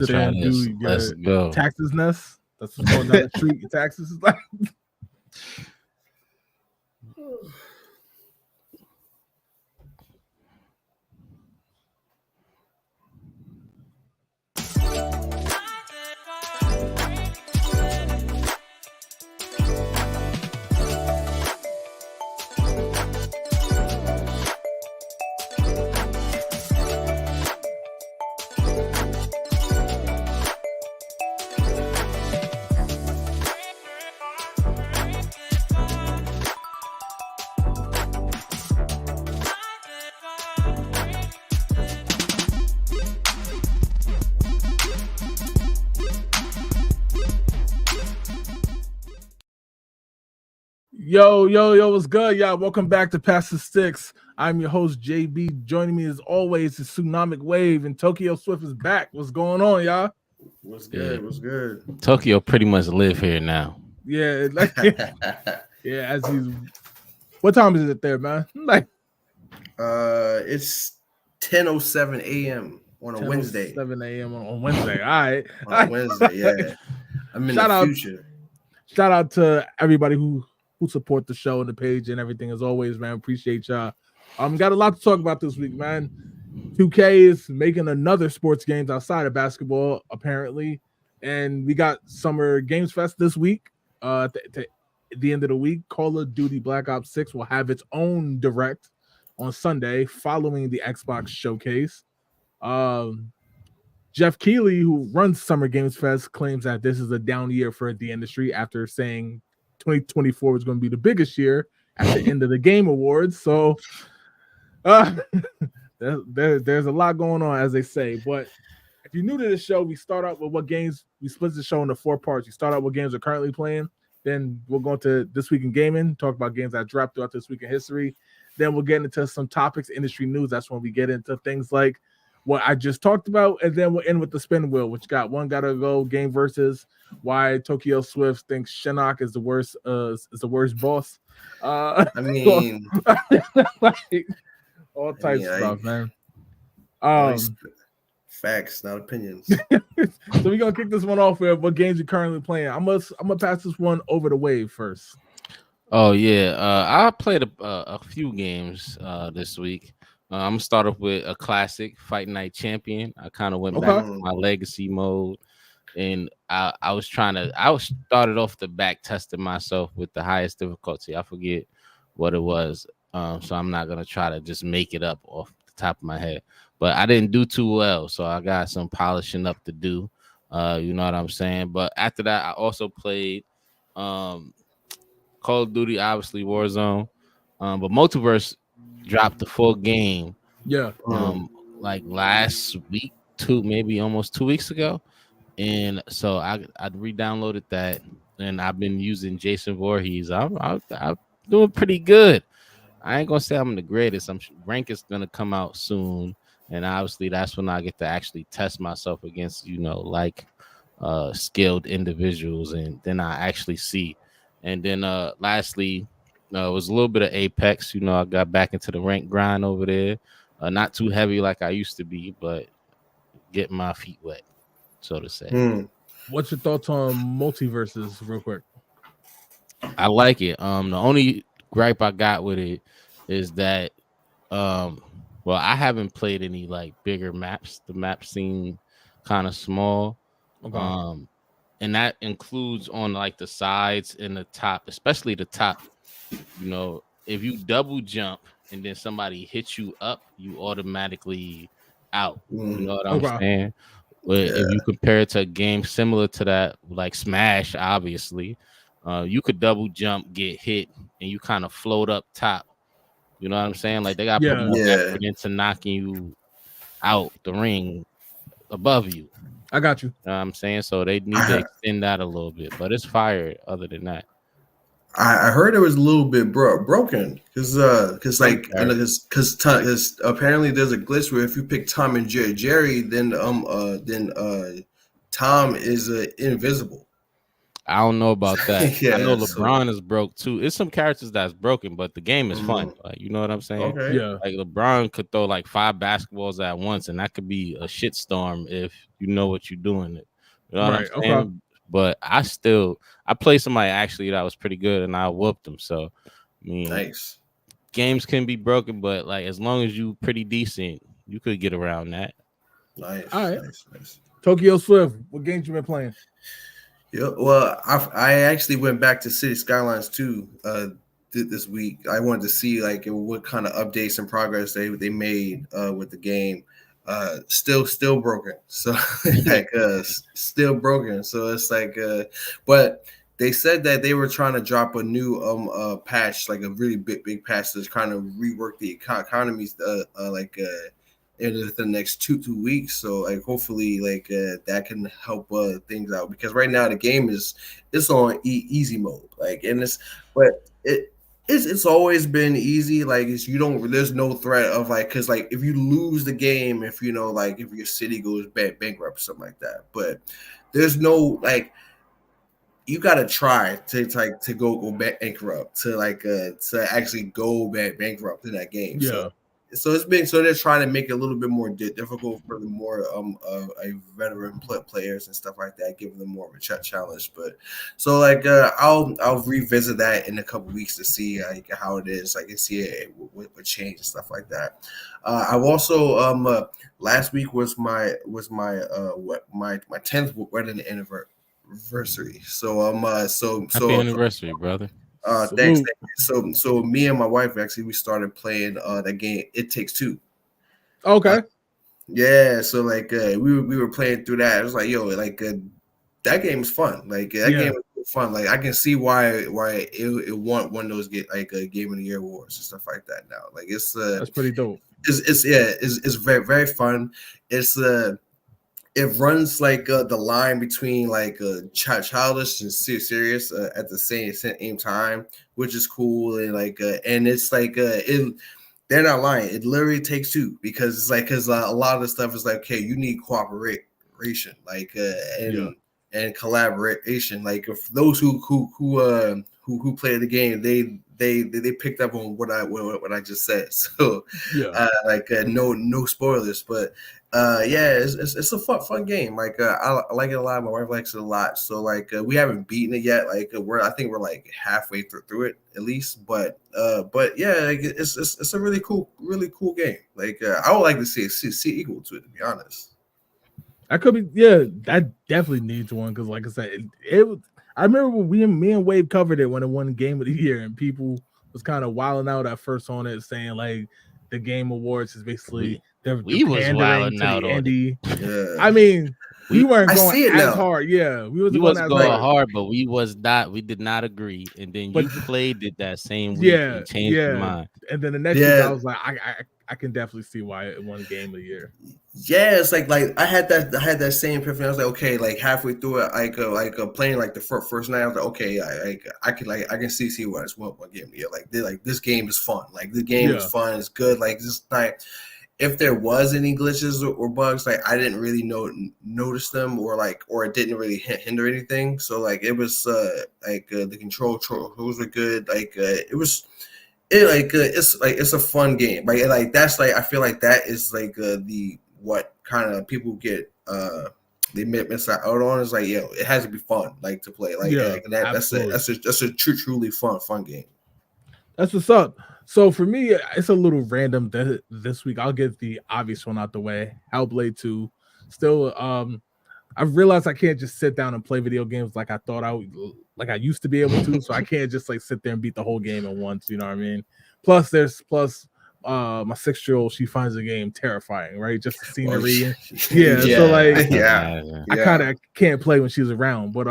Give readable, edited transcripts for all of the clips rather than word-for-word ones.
Try and this. do Let's your go. taxes nest. That's what's going down the street. Your taxes is like. Yo, what's good, y'all? Welcome back to Pass the Sticks. I'm your host, JB. Joining me as always is Tsunamic Wave, and Tokyo Swift is back. What's going on, y'all? What's good? Yeah. What's good? Tokyo pretty much live here now. Yeah, like, yeah, as he's. What time is it there, man? Like, it's 10:07 a.m. on a Wednesday. 7 a.m. on Wednesday. All right. On Wednesday, yeah. I'm in Shout the out- future. Shout out to everybody who support the show and the page and everything as always, man. Appreciate y'all. Got a lot to talk about this week, man. 2K is making another sports games outside of basketball, apparently, and we got Summer Games Fest this week. At the end of the week, Call of Duty Black Ops 6 will have its own direct on Sunday following the Xbox showcase. Jeff Keighley, who runs Summer Games Fest, claims that this is a down year for the industry after saying 2024 is going to be the biggest year at the end of the Game Awards. So there's a lot going on, as they say. But if you're new to the show, we start out with what games. We split the show into 4 parts. We start out with games we're currently playing. Then we'll go into This Week in Gaming, talk about games that dropped throughout this week in history. Then we'll get into some topics, industry news. That's when we get into things like what I just talked about, and then we'll end with the spin wheel, which got one gotta go game versus why Tokyo Swift thinks Shinnok is the worst boss. I mean, like, all types of stuff, man. Facts, not opinions. So we're gonna kick this one off with what games you're currently playing. I'm gonna pass this one over to Wave first. Oh yeah, I played a few games this week. I'm gonna start off with a classic, Fight Night Champion. I kind of went back to my legacy mode, and I was started off the back testing myself with the highest difficulty. I forget what it was, so I'm not gonna try to just make it up off the top of my head. But I didn't do too well, so I got some polishing up to do. You know what I'm saying? But after that, I also played Call of Duty, obviously Warzone, but Multiverse dropped the full game. Yeah. Like last week, maybe almost 2 weeks ago, and so I re-downloaded that, and I've been using Jason Voorhees. I'm doing pretty good. I ain't gonna say I'm the greatest. Rank is gonna come out soon, and obviously that's when I get to actually test myself against skilled individuals, and then I actually see. And then lastly, it was a little bit of Apex. I got back into the rank grind over there. Not too heavy like I used to be, but getting my feet wet, so to say. What's your thoughts on Multiverses, real quick? I like it. The only gripe I got with it is that, I haven't played any like bigger maps. The maps seem kind of small. Okay. And that includes on like the sides and the top, especially the top. If you double jump and then somebody hits you up, you automatically out. You know what I'm saying? But if you compare it to a game similar to that, like Smash, obviously, you could double jump, get hit, and you kind of float up top. You know what I'm saying? Like they got to put more effort into knocking you out the ring above you. I got you. You know what I'm saying? So they need to extend that a little bit, but it's fire other than that. I heard it was a little bit broken because apparently there's a glitch where if you pick Tom and Jerry, then Tom is invisible. I don't know about that. I know LeBron is broke too. It's some characters that's broken, but the game is fun. Like, you know what I'm saying? Okay. Yeah. Like LeBron could throw like 5 basketballs at once, and that could be a shitstorm if you know what you're doing. You know what I'm Right, okay. saying? But I played somebody actually that was pretty good, and I whooped them. So I mean, Nice. games can be broken, but like as long as you pretty decent, you could get around that. Nice. All right. Nice. Tokyo Swift, what games you been playing? Yeah, well, I actually went back to City Skylines 2 this week. I wanted to see like what kind of updates and progress they made with the game. Still broken. So like still broken. So it's like but they said that they were trying to drop a new patch, like a really big patch to kind of rework the economies in the next two weeks. So like hopefully like that can help things out, because right now the game it's on easy mode, like, and it's always been easy. Like there's no threat of like, because like if you lose the game, if you know like if your city goes bankrupt or something like that, but there's no like, you gotta try to go bankrupt to actually go bankrupt in that game. Yeah. So they're trying to make it a little bit more difficult for the more veteran players and stuff like that, giving them more of a challenge. But so like I'll revisit that in a couple weeks to see like how it is. I can see it with change and stuff like that. I've also last week was my 10th wedding anniversary. So Happy anniversary, brother. thanks. So me and my wife actually we started playing that game. It Takes Two. Okay. Yeah. So like we were playing through that. It was like, yo, like that game is fun. Like that game is fun. Like I can see why it won one of those like Game of the Year awards and stuff like that now. Like it's that's pretty dope. It's very very fun. It's it runs like the line between like childish and serious at the same time, which is cool. And like and it's like they're not lying. It literally takes two, because it's like, because a lot of the stuff is like, okay, you need cooperation, like and collaboration. Like if those who play the game, they picked up on what I just said. So no spoilers, but it's a fun game. Like I like it a lot. My wife likes it a lot. So like we haven't beaten it yet. Like I think we're like halfway through it at least. But yeah, like it's a really cool game. Like I would like to see equal to it, to be honest. I could be, yeah. I definitely needs one, because, like I said, it was. I remember when me and Wade covered it when it won Game of the Year, and people was kind of wilding out at first on it, saying like the Game Awards is basically we was pandering wilding to out the on indie. it. Yeah. I mean, we weren't going as hard. Yeah, we wasn't going hard, but we did not agree. And then you played it that same week and changed your mind. And then the next week I was like, I can definitely see why it won Game of the Year. Yeah, it's like I had that same epiphany. I was like, okay, like halfway through it, playing like the first night, I was like, okay, I can see what it's one Game of the Year. Like this game is fun. Like the game is fun. It's good. Like this night, if there was any glitches or bugs, like I didn't really notice them, or it didn't really hinder anything. So like it was the controls were good. Like it's a fun game. Like that's like, I feel like that is like the what kind of people get they miss out on, is like, yo, it has to be fun, like to play. That's a truly fun game. That's what's up. So for me, it's a little random this week. I'll get the obvious one out the way. Hellblade 2. Still, I've realized I can't just sit down and play video games like I thought I used to be able to. So I can't just like sit there and beat the whole game at once. You know what I mean? Plus my 6-year-old, she finds the game terrifying, right? Just the scenery. So like I kind of can't play when she's around, but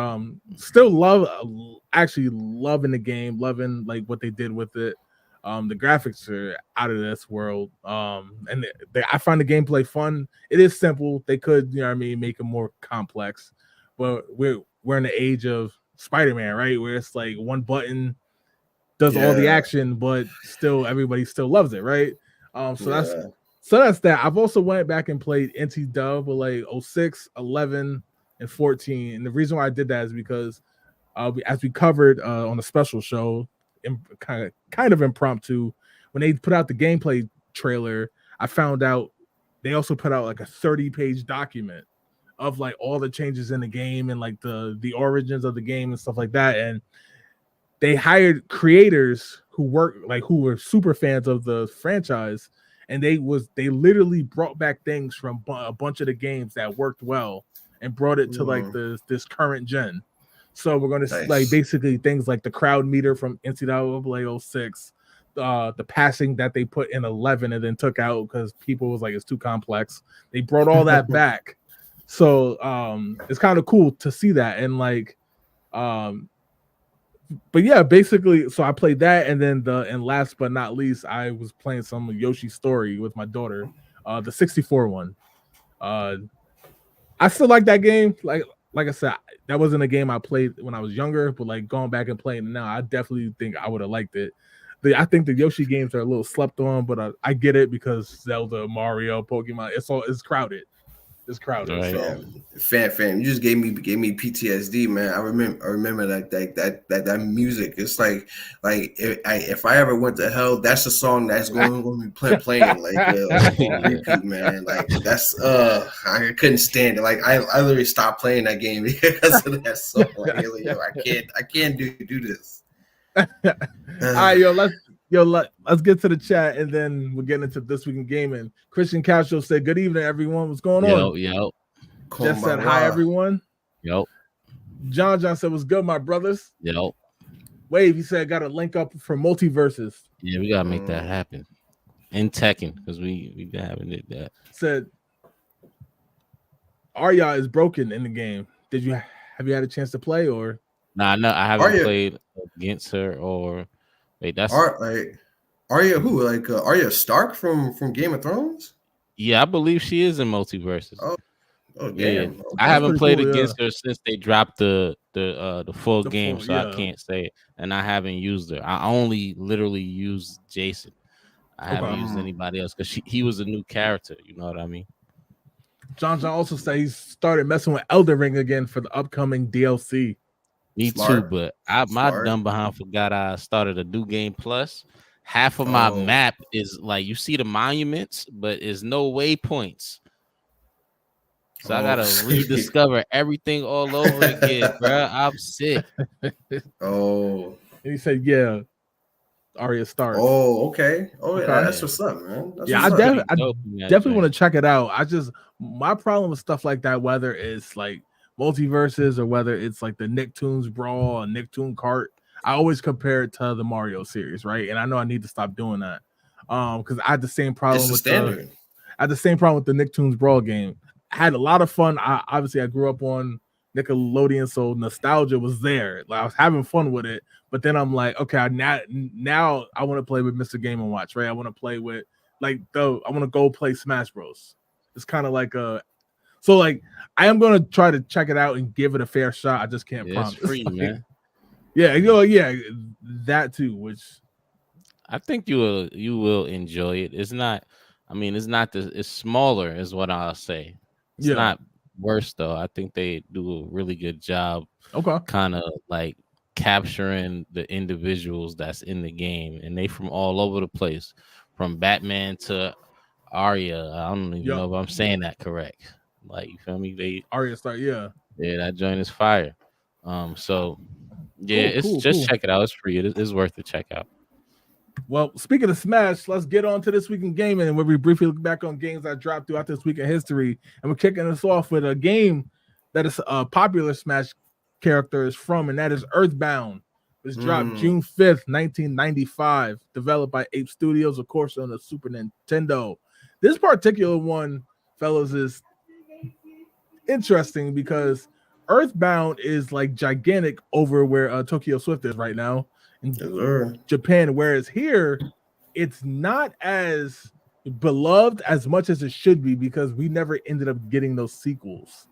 still actually loving the game, loving like what they did with it. The graphics are out of this world. And I find the gameplay fun. It is simple. They could, you know what I mean, make it more complex, but we're in the age of Spider-Man, right? Where it's like one button does all the action, but still everybody still loves it, right? So that's that. I've also went back and played NT Dub with like 06, 11, and 14. And the reason why I did that is because as we covered on a special show, kind of impromptu, when they put out the gameplay trailer, I found out they also put out like a 30-page document of like all the changes in the game and like the origins of the game and stuff like that. And they hired creators who were super fans of the franchise, and they literally brought back things from a bunch of the games that worked well and brought it to like this current gen. So we're going to like basically things like the crowd meter from NCAA 06, the passing that they put in 11 and then took out because people was like, it's too complex. They brought all that back. So it's kind of cool to see that. And like, but yeah, basically, so I played that, and then and last but not least, I was playing some Yoshi Story with my daughter, the 64 one. I still like that game. Like I said, that wasn't a game I played when I was younger, but like going back and playing it now, I definitely think I would have liked it. I think the Yoshi games are a little slept on, but I get it because Zelda, Mario, Pokemon, it's crowded. It's crowded. Right. So. Fam, you just gave me PTSD, man. I remember that music. It's like if I ever went to hell, that's the song that's going to be playing like on repeat, man. Like that's I couldn't stand it. Like I literally stopped playing that game because of that song. Like, yo, I can't do this. All right, let's get to the chat, and then we'll get into this week in gaming. Christian Castro said, "Good evening, everyone. What's going on?" Yo. Just said, "Hi, everyone." Yo. John said, "What's good, my brothers?" Yo. Wave, he said, "Got to link up for multiverses." Yeah, we gotta make that happen in Tekken because we haven't did that. Said, Arya is broken in the game. Have you had a chance to play or? Nah, no, I haven't played against her or. Wait, that's Arya who? Like Arya Stark from Game of Thrones? Yeah, I believe she is in multiverses. Oh yeah. Damn. Okay. I haven't played against her since they dropped the full game, so I can't say it. And I haven't used her. I only literally used Jason. I haven't used anybody else because he was a new character. You know what I mean? John also said he started messing with Elden Ring again for the upcoming DLC. Me too, but my dumb behind forgot I started a new game plus. Half of my map is like you see the monuments, but it's no waypoints. So I gotta rediscover everything all over again, bro. I'm sick. And he said, "Yeah, Arya Stark." Oh, okay. Yeah, that's what's up, man. I definitely want to check it out. My problem with stuff like that, whether it's like multiverses or whether it's like the Nicktoons Brawl or Nicktoon Kart, I always compare it to the Mario series, right? And I know I need to stop doing that because I had the same problem with the Nicktoons Brawl game. I had a lot of fun. I grew up on Nickelodeon, so nostalgia was there. Like I was having fun with it, but then I'm like, okay, now I want to play with Mr. Game and Watch, right? I want to play with I want to go play Smash Bros. It's kind of like so like I am gonna try to check it out and give it a fair shot. I just can't promise. It's free, man. Yeah, that too. Which I think you will enjoy it. It's not. I mean, it's smaller, is what I'll say. It's not worse though. I think they do a really good job. Okay. Kind of like capturing the individuals that's in the game, and they from all over the place, from Batman to Arya. I don't even know if I'm saying that correct. Like, you feel me? They Arya Stark, that joint is fire. So yeah, check it out. It's free. It's worth to check out. Well, speaking of Smash, let's get on to this week in gaming, and where we briefly look back on games that dropped throughout this week in history. And we're kicking us off with a game that is a popular Smash character is from, and that is Earthbound. It was dropped June 5th, 1995, developed by Ape Studios, of course, on the Super Nintendo. This particular one, fellas, is interesting because Earthbound is like gigantic over where Tokyo Swift is right now in Japan, whereas here it's not as beloved as much as it should be because we never ended up getting those sequels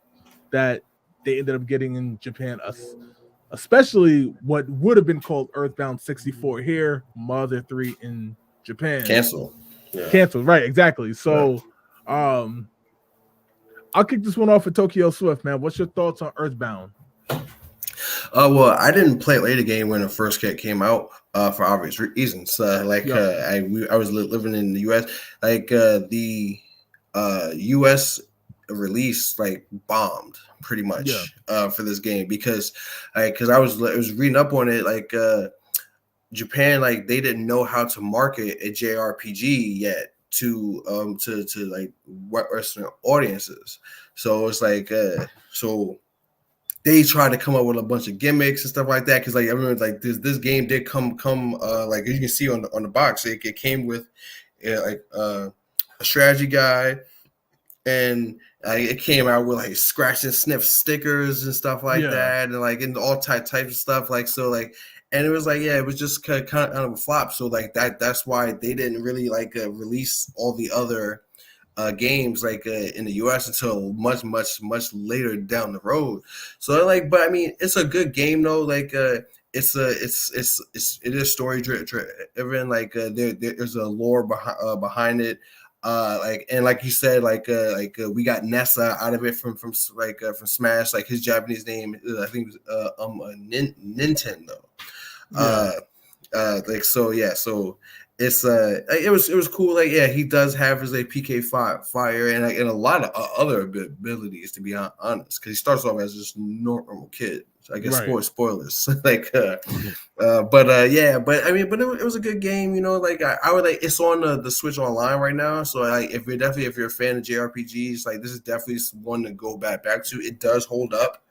that they ended up getting in Japan, especially what would have been called Earthbound 64 here, Mother 3 in Japan. Canceled, right? Exactly. So I'll kick this one off with Tokyo Swift, man. What's your thoughts on Earthbound? Well, I didn't play the game when it first came out for obvious reasons. I was living in the U.S. Like the U.S. release like bombed pretty Yeah. much for this game because I was reading up on it like Japan, like they didn't know how to market a JRPG yet to like Western audiences. So it's like so they tried to come up with a bunch of gimmicks and stuff like that. Cause like I remember like this game did come like you can see on the box, it came with a strategy guide, and it came out with like scratch and sniff stickers and stuff like that, and like in all types of stuff, like so like, and it was like it was just kind of a flop. So like that's why they didn't really like release all the other games like in the US until much later down the road. So like, but I mean, it's a good game though. Like it is story driven. Like there's a lore behind it. Like and like you said, we got Nessa out of it from Smash. Like his Japanese name, I think it was Nintendo. Like so it's it was cool. Like he does have his PK fire and a lot of other abilities, to be honest, because he starts off as just normal kid. So I guess spoilers. Like but I mean, but it was a good game. You know, like I would like it's on the Switch Online right now. So like if you're a fan of JRPGs, like this is definitely one to go back to. It does hold up.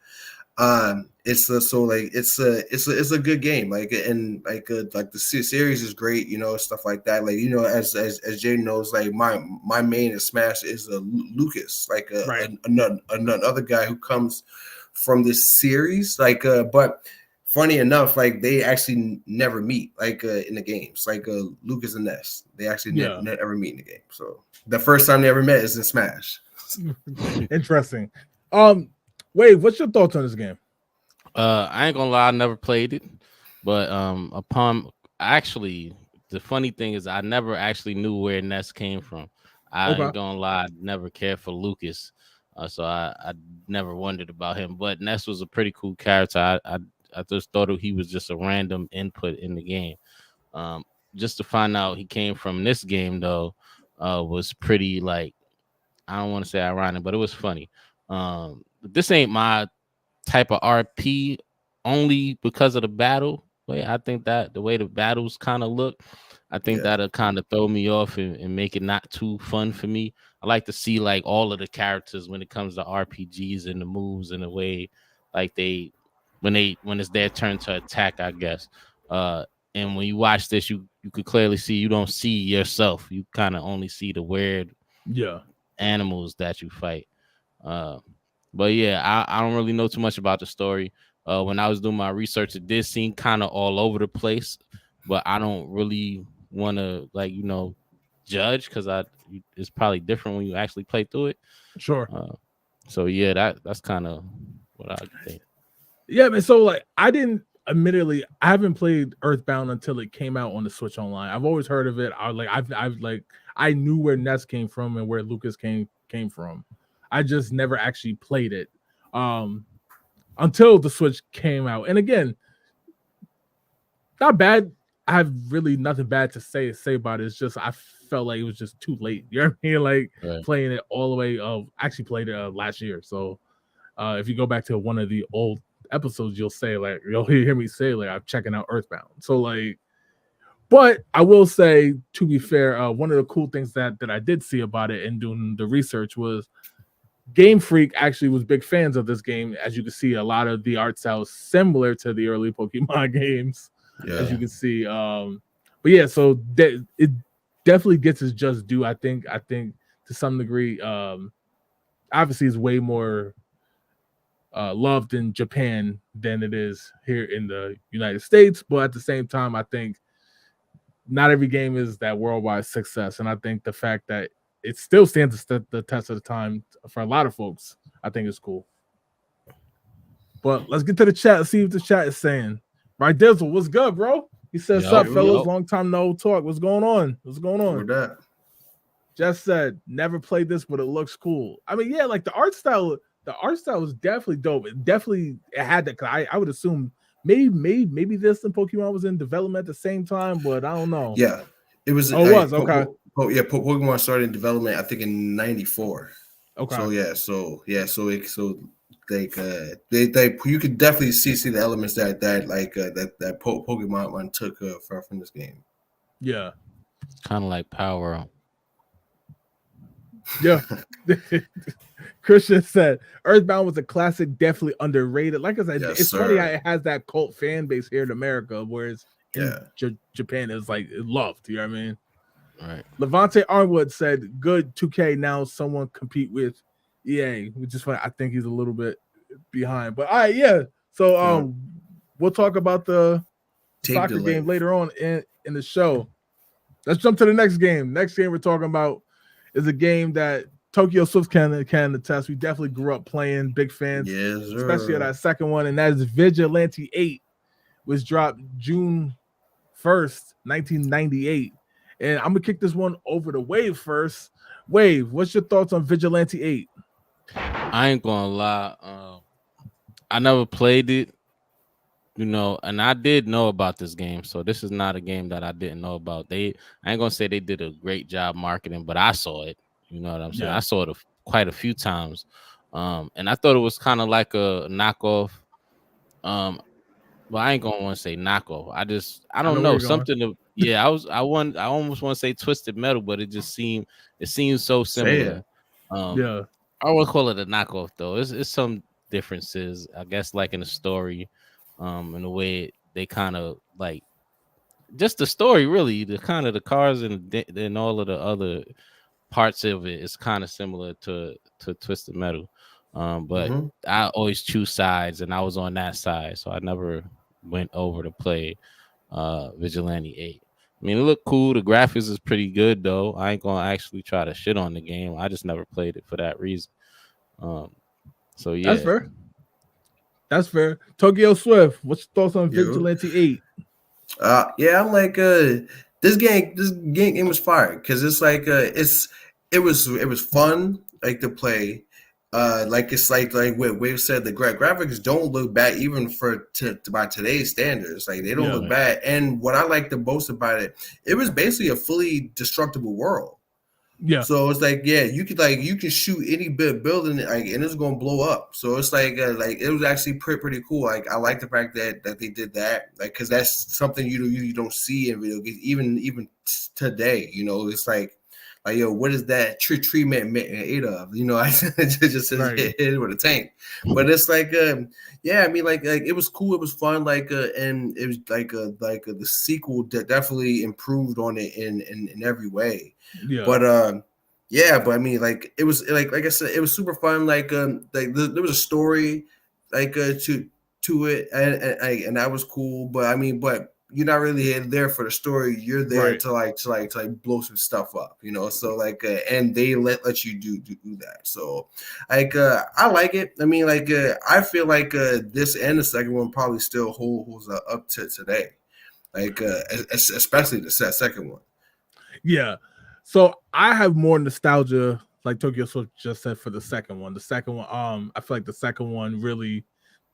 It's a good game, like and like the series is great, you know, stuff like that. Like, you know, as Jay knows, like my main in Smash is Lucas, like another guy who comes from this series, like but funny enough, like they actually never meet, like in the games, like Lucas and Ness, they actually never meet in the game. So the first time they ever met is in Smash. Interesting. Wade, what's your thoughts on this game? I ain't gonna lie, I never played it, but the funny thing is I never actually knew where Ness came from. I ain't gonna lie, I never cared for Lucas, so I never wondered about him. But Ness was a pretty cool character. I just thought he was just a random input in the game. Just to find out he came from this game though, was pretty, like, I don't want to say ironic, but it was funny. This ain't my type of RP only because of the battle. I think that the way the battles kind of look, I think that'll kind of throw me off and make it not too fun for me. I like to see like all of the characters when it comes to RPGs and the moves and the way like when it's their turn to attack, I guess. And when you watch this, you could clearly see you don't see yourself. You kind of only see the weird animals that you fight. But yeah, I don't really know too much about the story. When I was doing my research, it did seem kind of all over the place, but I don't really want to, like, you know, judge because it's probably different when you actually play through it. Sure. So yeah, that's kind of what I think. Yeah, man. So like, I haven't played Earthbound until it came out on the Switch Online. I've always heard of it. I knew where Ness came from and where Lucas came from. I just never actually played it until the Switch came out. And again, not bad. I have really nothing bad to say about it. It's just I felt like it was just too late. You know what I mean? Like playing it all the way. Actually played it last year. So if you go back to one of the old episodes, you'll hear me say like I'm checking out Earthbound. So like, but I will say, to be fair, one of the cool things that I did see about it and doing the research was Game Freak actually was big fans of this game. As you can see, a lot of the art style is similar to the early Pokemon games, as you can see. But yeah, so it definitely gets its just due. I think to some degree, obviously it's way more loved in Japan than it is here in the United States. But at the same time, I think not every game is that worldwide success. And I think the fact that it still stands the test of the time for a lot of folks, I think is cool. But let's get to the chat and see what the chat is saying. Right, Dizzle, what's good, bro? He says, "What's up, fellas? Long time no talk. What's going on? What's going on?" With that, Jess said, "Never played this, but it looks cool." I mean, yeah, like the art style was definitely dope. It had that. I would assume maybe this and Pokemon was in development at the same time, but I don't know. Yeah, it was. Oh, it was okay. Pokemon started in development, I think, in '94. Okay. So like they you could definitely see the elements that Pokemon took from this game. Yeah. Kind of like Power Up. Yeah. Christian said Earthbound was a classic, definitely underrated. Like I said, Yes, it's funny sir. how it has that cult fan base here in America, whereas in Japan it's like loved. You know what I mean? Right. Levante Arnwood said, "Good 2K now. Someone compete with EA," which is funny. I think he's a little bit behind, but all right, yeah. So we'll talk about the soccer game later on in the show. Let's jump to the next game. Next game we're talking about is a game that Tokyo Swift can attest. We definitely grew up playing, big fans, especially of that second one, and that is Vigilante 8, which dropped June 1st, 1998. And I'm gonna kick this one over to Wave first. Wave, what's your thoughts on Vigilante 8? I ain't gonna lie. I never played it, and I did know about this game, so this is not a game that I didn't know about. I ain't gonna say they did a great job marketing, but I saw it. You know what I'm saying? Yeah. I saw it quite a few times, and I thought it was kind of like a knockoff. Well, I ain't gonna want to say knockoff. I don't know something. I almost want to say Twisted Metal, but it seems so similar. Yeah, I would call it a knockoff though. It's some differences, I guess, like in the story, in the way they kind of like just the story. Really, the kind of the cars and all of the other parts of it is kind of similar to Twisted Metal. But I always choose sides, and I was on that side, so I never went over to play Vigilante 8. I mean, it looked cool. The graphics is pretty good, though. I ain't gonna actually try to shit on the game. I just never played it for that reason. So yeah, that's fair. Tokyo Swift, what's your thoughts on Vigilante 8? Yeah, I'm like this game was fire because it's like it was fun like to play. Like it's like what Wave said, the graphics don't look bad even by today's standards. Like they don't look bad. And what I like the most about it, it was basically a fully destructible world. Yeah. So it's like you can shoot any building and it's gonna blow up. So it's like it was actually pretty cool. Like I like the fact that they did that, like because that's something you don't see in video games even today. It's like yo, what is that tree made of? I just hit with a tank. But it's like I mean like it was cool, it was fun, like and it was like the sequel definitely improved on it in every way. Yeah. But but I mean like it was like I said, it was super fun. Like there was a story like to it and that was cool. But I mean, but you're not really there for the story. You're there to blow some stuff up, So like, and they let you do that. So like, I like it. I mean, like, I feel like this and the second one probably still holds up to today. Like, especially the second one. Yeah. So I have more nostalgia, like Tokyo Swift just said, for the second one. The second one, I feel like the second one really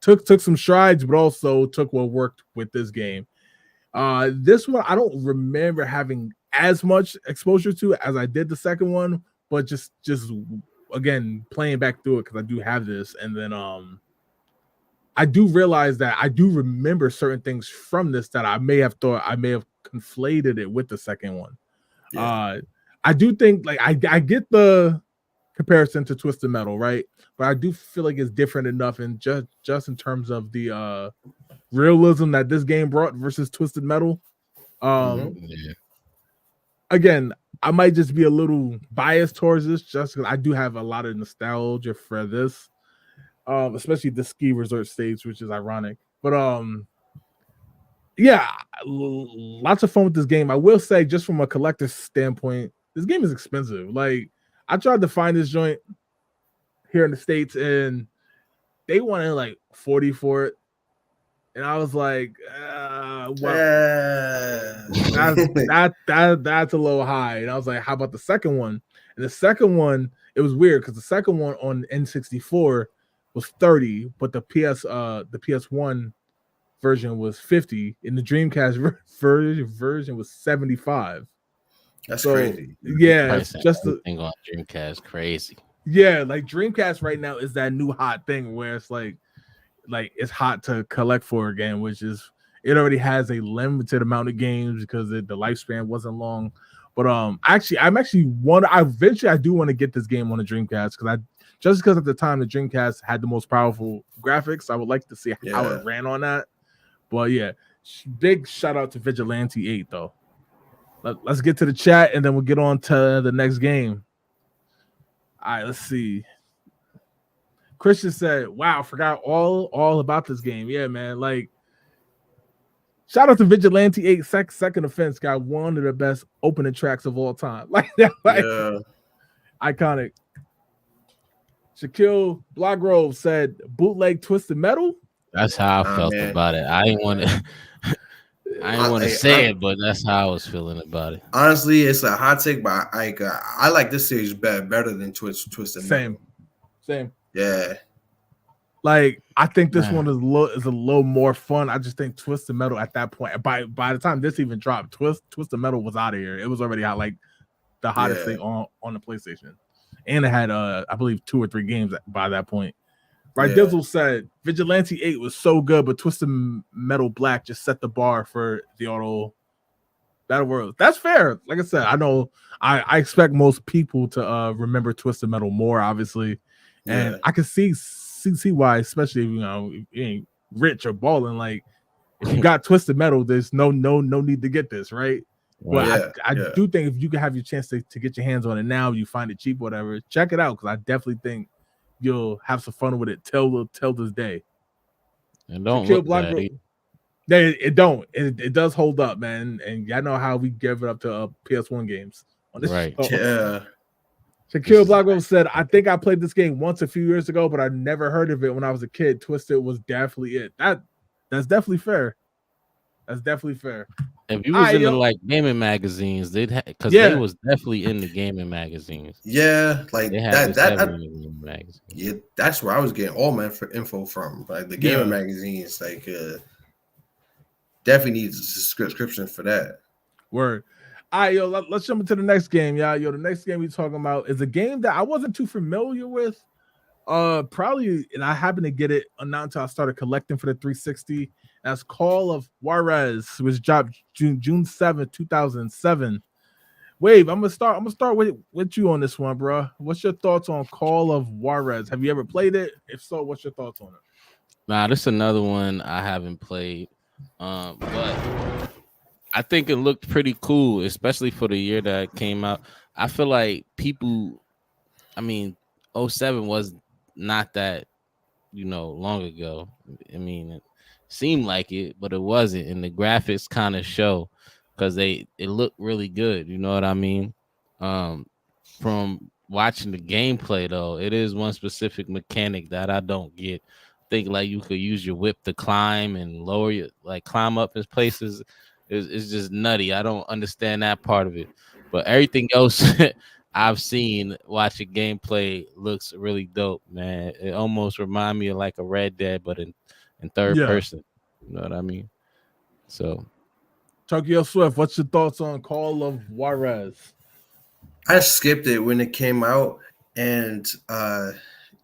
took some strides, but also took what worked with this game. This one I don't remember having as much exposure to as I did the second one, but just again playing back through it because I do have this, and then I do realize that I do remember certain things from this that I may have thought I may have conflated it with the second one. Yeah. I do think like I get the comparison to Twisted Metal, right? But I do feel like it's different enough, and just in terms of the realism that this game brought versus Twisted Metal. Again, I might just be a little biased towards this just because I do have a lot of nostalgia for this, especially the ski resort stage, which is ironic. But lots of fun with this game. I will say, just from a collector's standpoint, this game is expensive. Like, I tried to find this joint here in the States, and they wanted like 40 for it. And I was like, that's a little high. And I was like, how about the second one? And the second one, it was weird because the second one on N64 was 30, but the PS1 version was 50, and the Dreamcast version was 75. That's crazy. Yeah, it's just the thing on Dreamcast crazy. Yeah, like Dreamcast right now is that new hot thing where it's like it's hot to collect for again, which is it already has a limited amount of games because the lifespan wasn't long. But I'm actually one. I eventually I do want to get this game on the Dreamcast because because at the time the Dreamcast had the most powerful graphics. I would like to see how it ran on that. But yeah, big shout out to Vigilante 8 though. Let's get to the chat and then we'll get on to the next game. All right, let's see. Christian said, "Wow, forgot all about this game." Yeah, man. Like, shout out to Vigilante 8. Second Offense got one of the best opening tracks of all time. Like that, iconic. Shaquille Blagrove said, "Bootleg Twisted Metal." That's how I felt about it. I didn't want to. I didn't want to say it, but that's how I was feeling about it. Honestly, it's a hot take, but I like this series better than Twisted Metal. Same. Yeah. Like I think this one is a little more fun. I just think Twisted Metal at that point, by the time this even dropped, Twisted Metal was out of here. It was already out like the hottest thing on the PlayStation, and it had I believe 2 or 3 games by that point. Right, Dizzle said Vigilante 8 was so good, but Twisted Metal Black just set the bar for the auto battle world. That's fair. Like I said, I know I expect most people to remember Twisted Metal more, obviously, and I can see why, especially if you ain't rich or balling. Like if you got Twisted Metal, there's no need to get this, right? But I do think if you can have your chance to get your hands on it now, you find it cheap, whatever, check it out because I definitely think you'll have some fun with it till this day. And don't look bad. It don't. It does hold up, man. And y'all know how we give it up to PS1 games on this show. Yeah. Shaquille Blackwood said, "I think I played this game once a few years ago, but I never heard of it when I was a kid. Twisted was definitely it." That's definitely fair. That's definitely fair. If you was into like gaming magazines, because they was definitely in the gaming magazines. Yeah, like that yeah, that's where I was getting all my info from. Like the gaming magazines, like definitely needs a subscription for that. Word. All right, let's jump into the next game, y'all. The next game we're talking about is a game that I wasn't too familiar with. Probably, and I happened to get it not until I started collecting for the 360. That's Call of Juarez, which dropped June 7th, 2007. Wave, I'm gonna start with you on this one, bro. What's your thoughts on Call of Juarez? Have you ever played it? If so, what's your thoughts on it? Nah, this is another one I haven't played. But I think it looked pretty cool, especially for the year that it came out. I feel like people, 07 was not that, long ago. It seemed like it, but it wasn't. And the graphics kind of show because it looked really good. You know what I mean? From watching the gameplay, though, it is one specific mechanic that I don't get. Think like you could use your whip to climb and climb up in places. It's just nutty. I don't understand that part of it. But everything else I've seen watching gameplay looks really dope, man. It almost reminds me of like a Red Dead, but in third person. You know what I mean? So, Tokyo Swift, what's your thoughts on Call of Juarez? I skipped it when it came out, and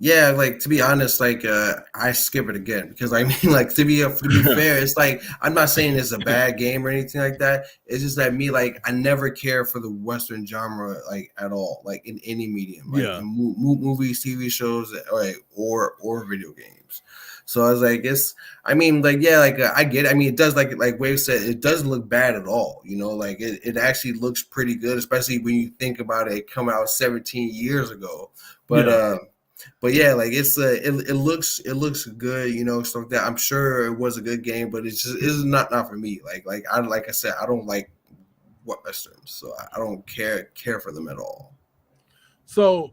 yeah, like to be honest, like I skip it again because like to be fair, it's like I'm not saying it's a bad game or anything like that. It's just that me, like, I never care for the Western genre like at all, like in any medium, like in movies, TV shows, or video games. So I was like, I get it. It does, like Wave said, it doesn't look bad at all. Like it actually looks pretty good, especially when you think about it coming out 17 years ago. But yeah, like it looks good, stuff like that. I'm sure it was a good game, but it's not for me. Like I said, I don't like Westerns, so I don't care for them at all. So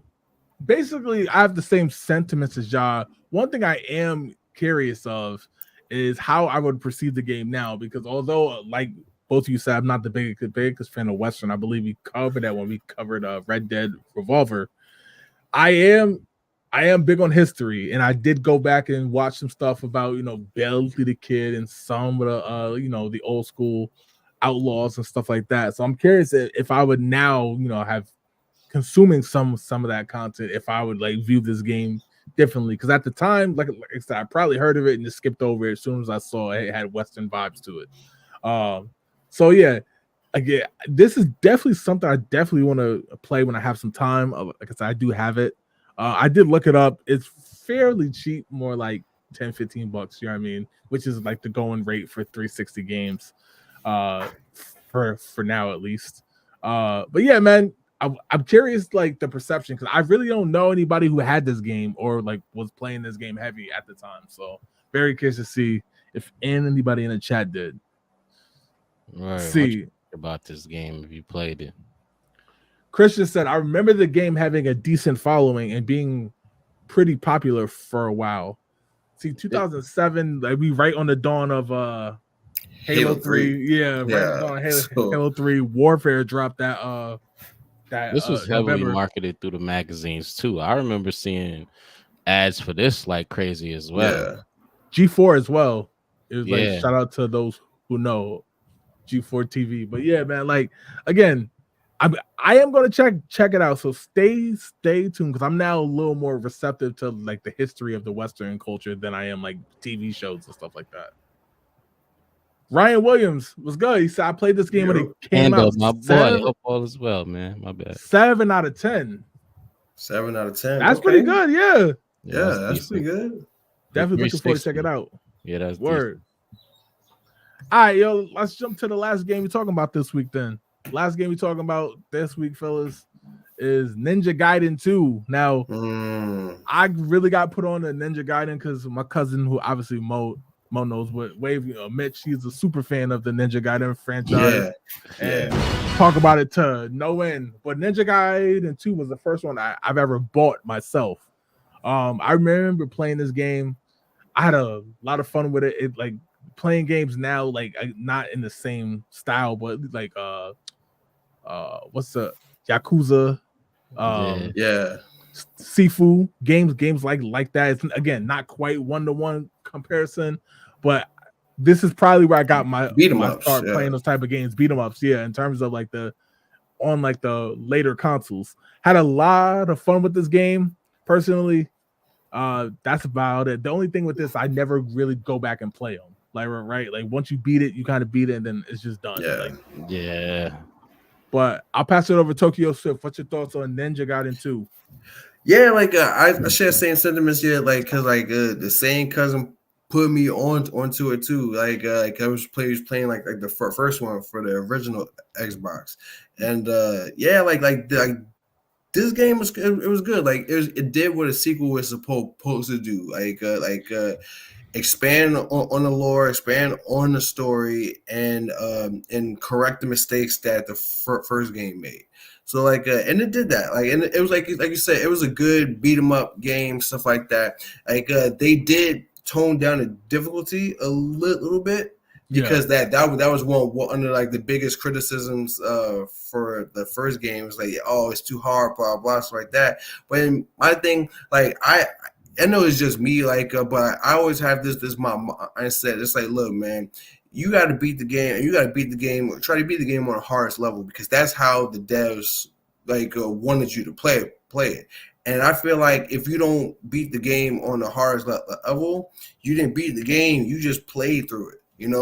basically, I have the same sentiments as y'all. One thing I am curious of is how I would perceive the game now, because although, like both of you said, I'm not the biggest fan of Western. I believe we covered that when we covered Red Dead Revolver. I am big on history, and I did go back and watch some stuff about Belly the Kid and some of the the old school outlaws and stuff like that. So I'm curious if I would now have consuming some of that content if I would like view this game differently. Because at the time, like I said, I probably heard of it and just skipped over it as soon as I saw it had Western vibes to it. So yeah, again, this is definitely something I definitely want to play when I have some time. Like I said, I do have it. I did look it up. It's fairly cheap, more like $10-15, you know what I mean? Which is like the going rate for 360 games, for now at least. But yeah, man, I'm curious like the perception, because I really don't know anybody who had this game or like was playing this game heavy at the time. So very curious to see if anybody in the chat did. Right. See about this game if you played it. Christian said, I remember the game having a decent following and being pretty popular for a while. See, 2007, like we right on the dawn of Halo 3. Yeah, right on the dawn of Halo 3. Warfare dropped that this was heavily November. marketed through the magazines too. I remember seeing ads for this like crazy as well. Yeah. G4 as well. It was like shout out to those who know G4 TV. But yeah, man, like again, I am gonna check it out. So stay tuned, because I'm now a little more receptive to like the history of the Western culture than I am like TV shows and stuff like that. Ryan Williams was good. He said I played this game when it came out. My boy, hope all is well, man. My bad. 7 out of 10. 7 out of 10. That's pretty good. Yeah. Yeah, that's pretty good. Definitely looking forward to check it out. Yeah, that's word. All right, yo, let's jump to the last game we're talking about this week then. Last game we're talking about this week, fellas, is Ninja Gaiden 2. Now, I really got put on the Ninja Gaiden because my cousin, who obviously Mo knows what Wave, Mitch, he's a super fan of the Ninja Gaiden franchise. And talk about it to no end. But Ninja Gaiden 2 was the first one I've ever bought myself. I remember playing this game. I had a lot of fun with it. It like playing games now, like not in the same style, but like what's the Yakuza, Sifu games like that. It's again not quite 1-to-1 comparison, but this is probably where I got my start playing those type of games, beat 'em ups. Yeah, in terms of like the later consoles, had a lot of fun with this game personally. That's about it. The only thing with this, I never really go back and play them. Like right, like once you beat it, you kind of beat it, and then it's just done. But I'll pass it over to Tokyo Swift. What's your thoughts on Ninja Gaiden 2? Yeah, like I share the same sentiments here, like because like the same cousin put me onto it too. Like I was playing like the first one for the original Xbox, and like this game was good. Like it did what a sequel was supposed to do. Like expand on the lore, expand on the story, and correct the mistakes that the first game made. So like, and it did that. Like, and it was like you said, it was a good beat 'em up game, stuff like that. Like they did tone down the difficulty a little bit, because that was one under like the biggest criticisms for the first game. Was like, oh, it's too hard, blah blah, stuff like that. But my thing, like I know it's just me, like, but I always have this my mindset. It's like, look, man, you got to beat the game, and you got to beat the game. Try to beat the game on the hardest level, because that's how the devs like wanted you to play it. And I feel like if you don't beat the game on the hardest level, you didn't beat the game. You just played through it.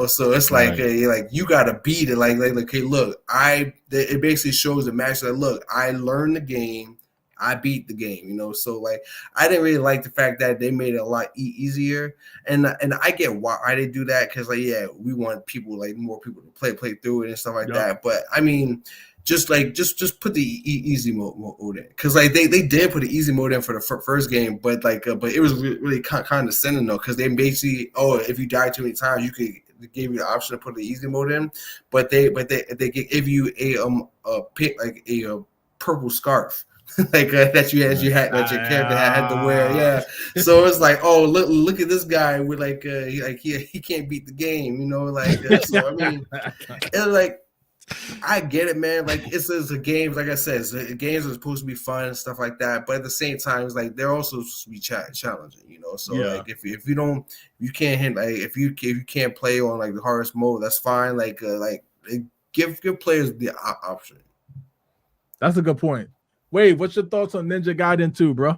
So it's like, like you gotta beat it. Like, okay, look, it basically shows the match that look, I learned the game, I beat the game. So like, I didn't really like the fact that they made it a lot easier, and I get why they do that, because like, we want people, like more people to play through it and stuff like that. But I mean, just put the easy mode in, because like they did put the easy mode in for the first game, but like but it was really condescending though, because they basically, if you die too many times, they gave you the option to put the easy mode in, but they give you a purple scarf like that you had that your character had to wear. So it's like, oh, look at this guy with like he can't beat the game, so I mean, it's like, I get it, man. Like it's a game, like I said, games are supposed to be fun and stuff like that, but at the same time, it's like they're also supposed to be challenging, So like if you can't hit, like if you can't play on like the hardest mode, that's fine. Like give players the option. That's a good point. Wait, what's your thoughts on Ninja Gaiden 2, bro?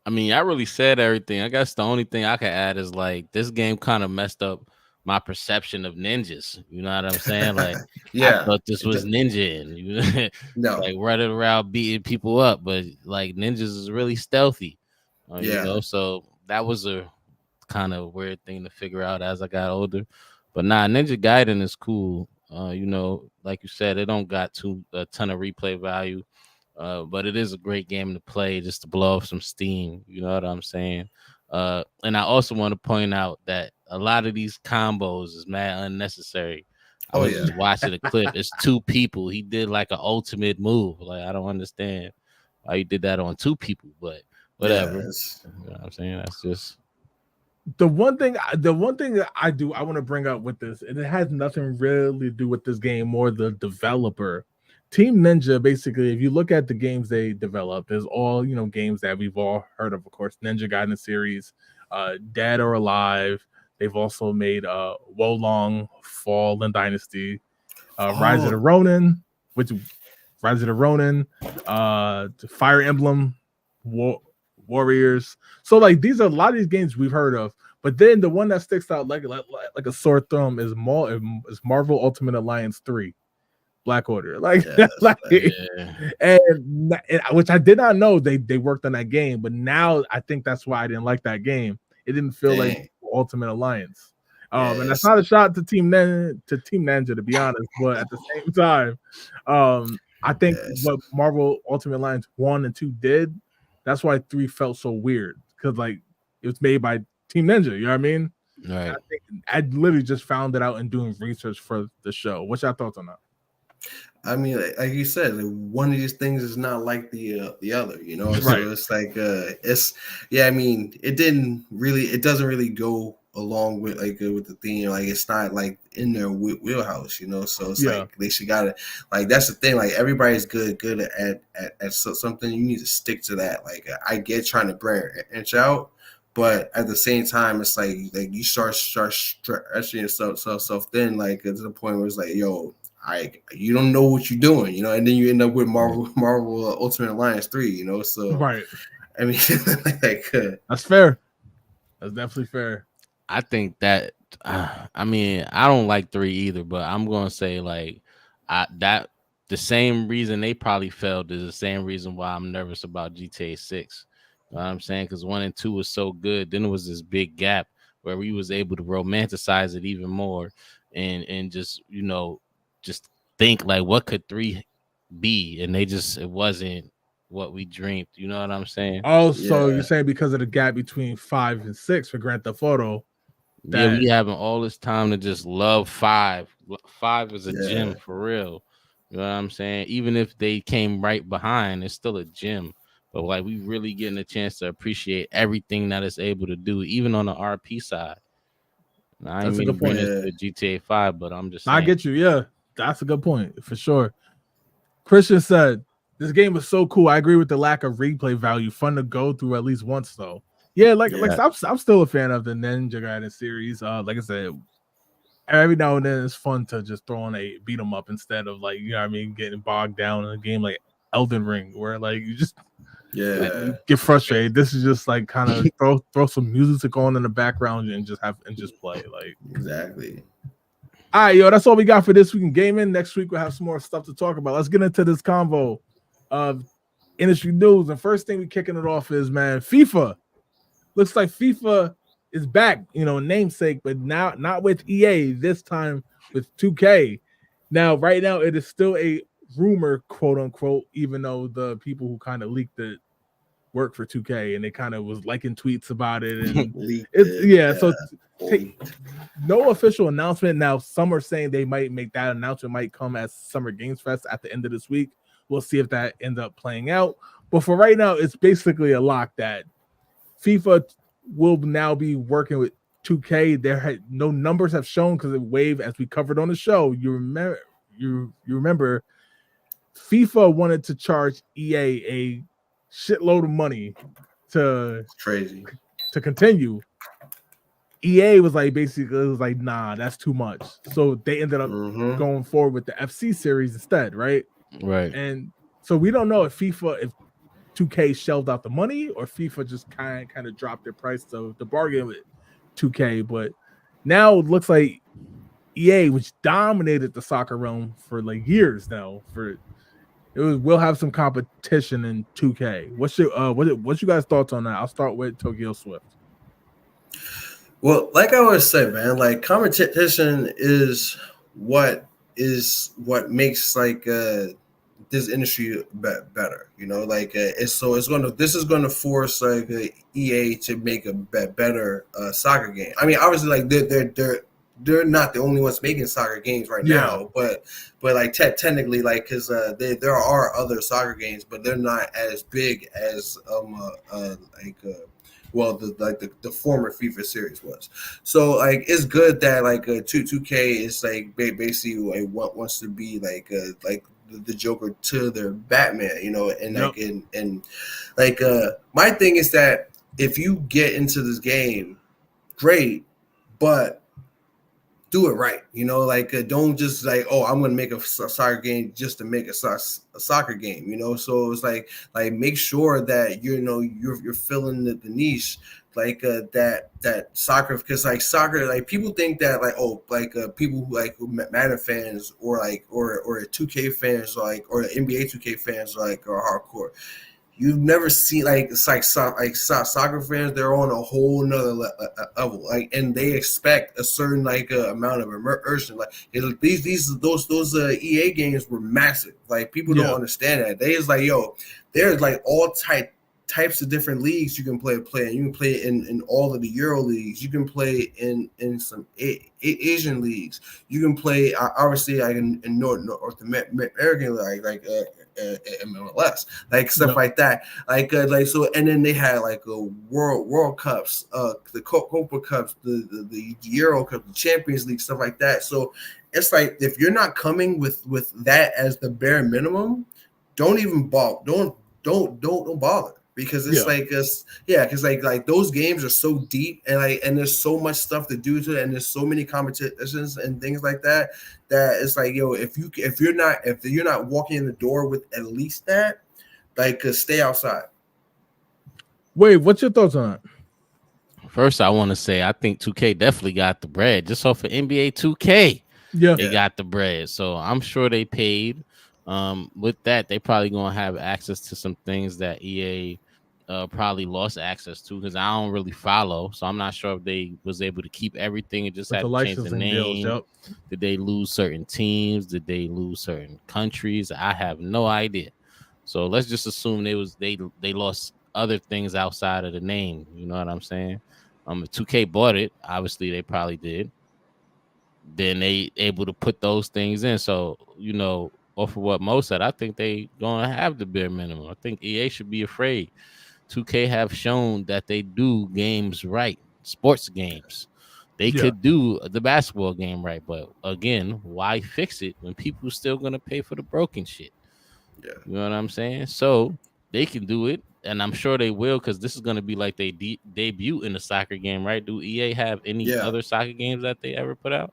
I mean, I really said everything. I guess the only thing I could add is like this game kind of messed up my perception of ninjas. You know what I'm saying? Like I Yeah. thought this was ninja, and you know, No. like running around beating people up, but like ninjas is really stealthy. You Yeah. know, so that was a kind of weird thing to figure out as I got older. But nah, Ninja Gaiden is cool. You know, like you said, it don't got a ton of replay value. But it is a great game to play just to blow off some steam. You know what I'm saying? And I also want to point out that a lot of these combos is mad unnecessary. I Oh was yeah. just watching a clip. It's two people. He did like an ultimate move. Like I don't understand why he did that on two people, but whatever. Yeah. You know what I'm saying? That's just The one thing that I want to bring up with this, and it has nothing really to do with this game, more the developer. Team Ninja, basically, if you look at the games they developed, there's all games that we've all heard of course, Ninja Gaiden series, Dead or Alive. They've also made Wolong, Fallen Dynasty, Rise of the Oh Ronin, Fire Emblem, Warriors. So like these are a lot of these games we've heard of, but then the one that sticks out like a sore thumb is Marvel Ultimate Alliance 3. Black Order, like, yeah. like yeah. and which I did not know they worked on that game, but now I think that's why I didn't like that game. It didn't feel like Dang. Ultimate Alliance, and that's Yes. not a shot to Team Ninja, to be honest, but at the same time, I think Yes. what Marvel Ultimate Alliance 1 and 2 did, that's why 3 felt so weird, because like it was made by Team Ninja, you know what I mean? Right. I think I literally just found it out in doing research for the show. What's your thoughts on that? I mean, like you said, one of these things is not like the other, you know. Right. So it's like it's yeah. I mean, it doesn't really go along with with the theme. Like it's not like in their wheelhouse, you know. So it's like they should got it. Like that's the thing. Like everybody's good at something. You need to stick to that. Like I get trying to branch out. But at the same time, it's like you start stretching yourself thin, like to the point where it's like, yo, you don't know what you're doing, you know, and then you end up with Marvel Ultimate Alliance 3, you know. So right. I mean, That's fair. That's definitely fair. I think that I mean I don't like 3 either, but I'm gonna say like that the same reason they probably failed is the same reason why I'm nervous about GTA 6. You know what I'm saying? Because 1 and 2 was so good, then it was this big gap where we was able to romanticize it even more and just just think like what could 3 be, and it wasn't what we dreamed. You know what I'm saying? Oh, so you're saying because of the gap between 5 and 6 for Grand Theft Auto? Yeah, we having all this time to just love 5. 5 is a gem Yeah. for real. You know what I'm saying? Even if they came right behind, it's still a gem. But like we really getting a chance to appreciate everything that it's able to do, even on the RP side. Now, I That's ain't a mean to good bring point. this to GTA 5, but I'm just saying. I get you. Yeah, that's a good point for sure. Christian said, this game is so cool. I agree with the lack of replay value. Fun to go through at least once, though. Yeah, like I'm still a fan of the Ninja Gaiden series. Like I said, every now and then it's fun to just throw on a beat 'em up instead of like, you know what I mean, getting bogged down in a game like Elden Ring, where like you just you get frustrated. This is just like kind of throw some music on in the background and just play. Like exactly. All right, yo, that's all we got for this week in gaming. Next week we'll have some more stuff to talk about. Let's get into this convo of industry news. And first thing we kicking it off is, man, FIFA. Looks like FIFA is back, namesake, but now not with EA, this time with 2K. Now, right now, it is still a rumor, quote unquote, even though the people who kind of leaked it work for 2K and they kind of was liking tweets about it. And so no official announcement. Now, some are saying they might make that announcement might come at Summer Games Fest at the end of this week. We'll see if that ends up playing out. But for right now, it's basically a lock that FIFA will now be working with 2K. No numbers have shown because it waived, as we covered on the show. You remember FIFA wanted to charge EA a shitload of money to continue. EA was like, basically, it was like, nah, that's too much. So they ended up going forward with the FC series instead, right? Right. And So we don't know if 2K shelved out the money or FIFA just kind of dropped their price to bargain with 2K. But now it looks like EA, which dominated the soccer realm for like years now, we'll have some competition in 2K. What's you guys' thoughts on that? I'll start with Tokyo Swift. Well, like I always say, man, like competition is what makes like this industry better. You know, like this is going to force like EA to make a better soccer game. I mean, obviously, like they're not the only ones making soccer games right now, but like technically, like because there are other soccer games, but they're not as big as the former FIFA series was. So like it's good that like 2K is like basically like what wants to be like the Joker to their Batman, you know, and like and like my thing is that if you get into this game, great, but do it right, you know, like don't just like, oh, I'm gonna make a soccer game just to make a soccer game, you know. So it's like make sure that you're filling the niche, like that soccer, because like soccer, like people think that like, oh, like people who like Madden fans or like or 2K fans or NBA 2K fans like are hardcore. You've never seen it's like soccer fans. They're on a whole nother level, like, and they expect a certain like amount of immersion. Like those EA games were massive. Like people don't understand that. They is like, yo, there's like all types of different leagues you can play. And you can play in all of the Euro leagues. You can play in some Asian leagues. You can play obviously like in North American like MLS, like stuff like that, like so. And then they had like a World Cups, the Copa Cups, the Euro Cup, the Champions League, stuff like that. So it's like if you're not coming with that as the bare minimum, don't even bother. Don't bother. Because it's because like those games are so deep and there's so much stuff to do to it, and there's so many competitions and things like that it's like, yo, if you're not walking in the door with at least that, like stay outside. Wait, what's your thoughts on it? First, I want to say I think 2K definitely got the bread just off of NBA 2K. They got the bread, so I'm sure they paid. With that, they probably gonna have access to some things that EA probably lost access to, because I don't really follow, so I'm not sure if they was able to keep everything and just had to change the name. Deals, Did they lose certain teams? Did they lose certain countries? I have no idea. So let's just assume they lost other things outside of the name. You know what I'm saying? If 2K bought it, obviously they probably did. Then they able to put those things in. So, you know, off of what Mo said, I think they gonna have the bare minimum. I think EA should be afraid. 2K have shown that they do games right, sports games. They could do the basketball game right, but again, why fix it when people still gonna pay for the broken shit? Yeah, you know what I'm saying? So they can do it, and I'm sure they will, because this is gonna be like they debut in the soccer game, right? Do EA have any other soccer games that they ever put out?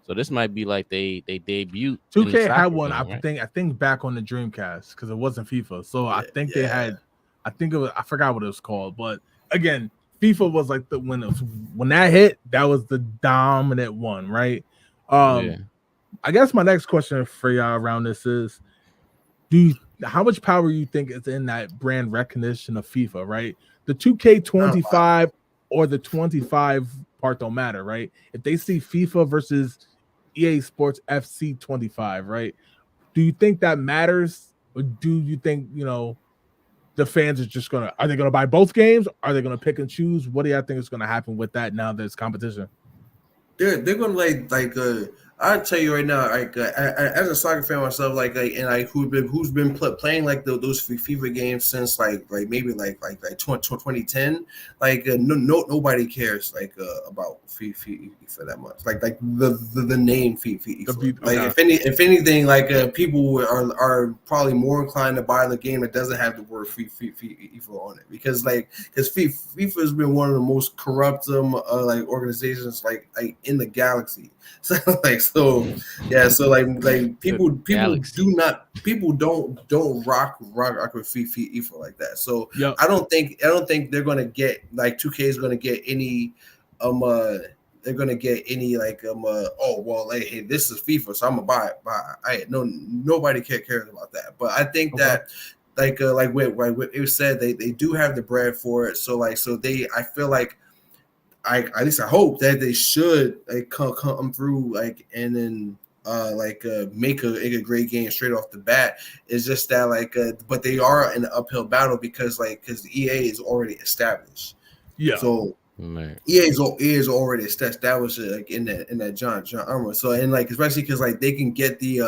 So this might be like they debut. 2K had one. Game, right? I think back on the Dreamcast, because it wasn't FIFA. So I think they had. I think it was. I forgot what it was called, but again, FIFA was like when that hit, that was the dominant one, right? I guess my next question for y'all around this is, how much power you think is in that brand recognition of FIFA, right? The 2K25 or the 25 part don't matter, right? If they see FIFA versus EA Sports FC 25, right? Do you think that matters, or do you think the fans are they gonna buy both games? Are they gonna pick and choose? What do you think is gonna happen with that now there's competition? They're gonna I'll tell you right now, like as a soccer fan myself, who's been playing like those FIFA games since maybe 2010, nobody cares about FIFA that much, like the name FIFA. If anything, people are probably more inclined to buy the game that doesn't have the word FIFA on it, because FIFA has been one of the most corrupt organizations in the galaxy. So so yeah, so people Galaxy. don't rock with FIFA like that. So Yep. I don't think they're gonna get like 2K is gonna get any they're gonna get any oh well, like, hey, this is FIFA, so I'm gonna buy it. Nobody cares about that. But I think that like what it was said, they do have the bread for it. So I feel like at least I hope that they should like come through and then make a great game straight off the bat. It's just that but they are in an uphill battle because EA is already established. Yeah. So Man. EA is already established in that John Armour. So and especially because they can get the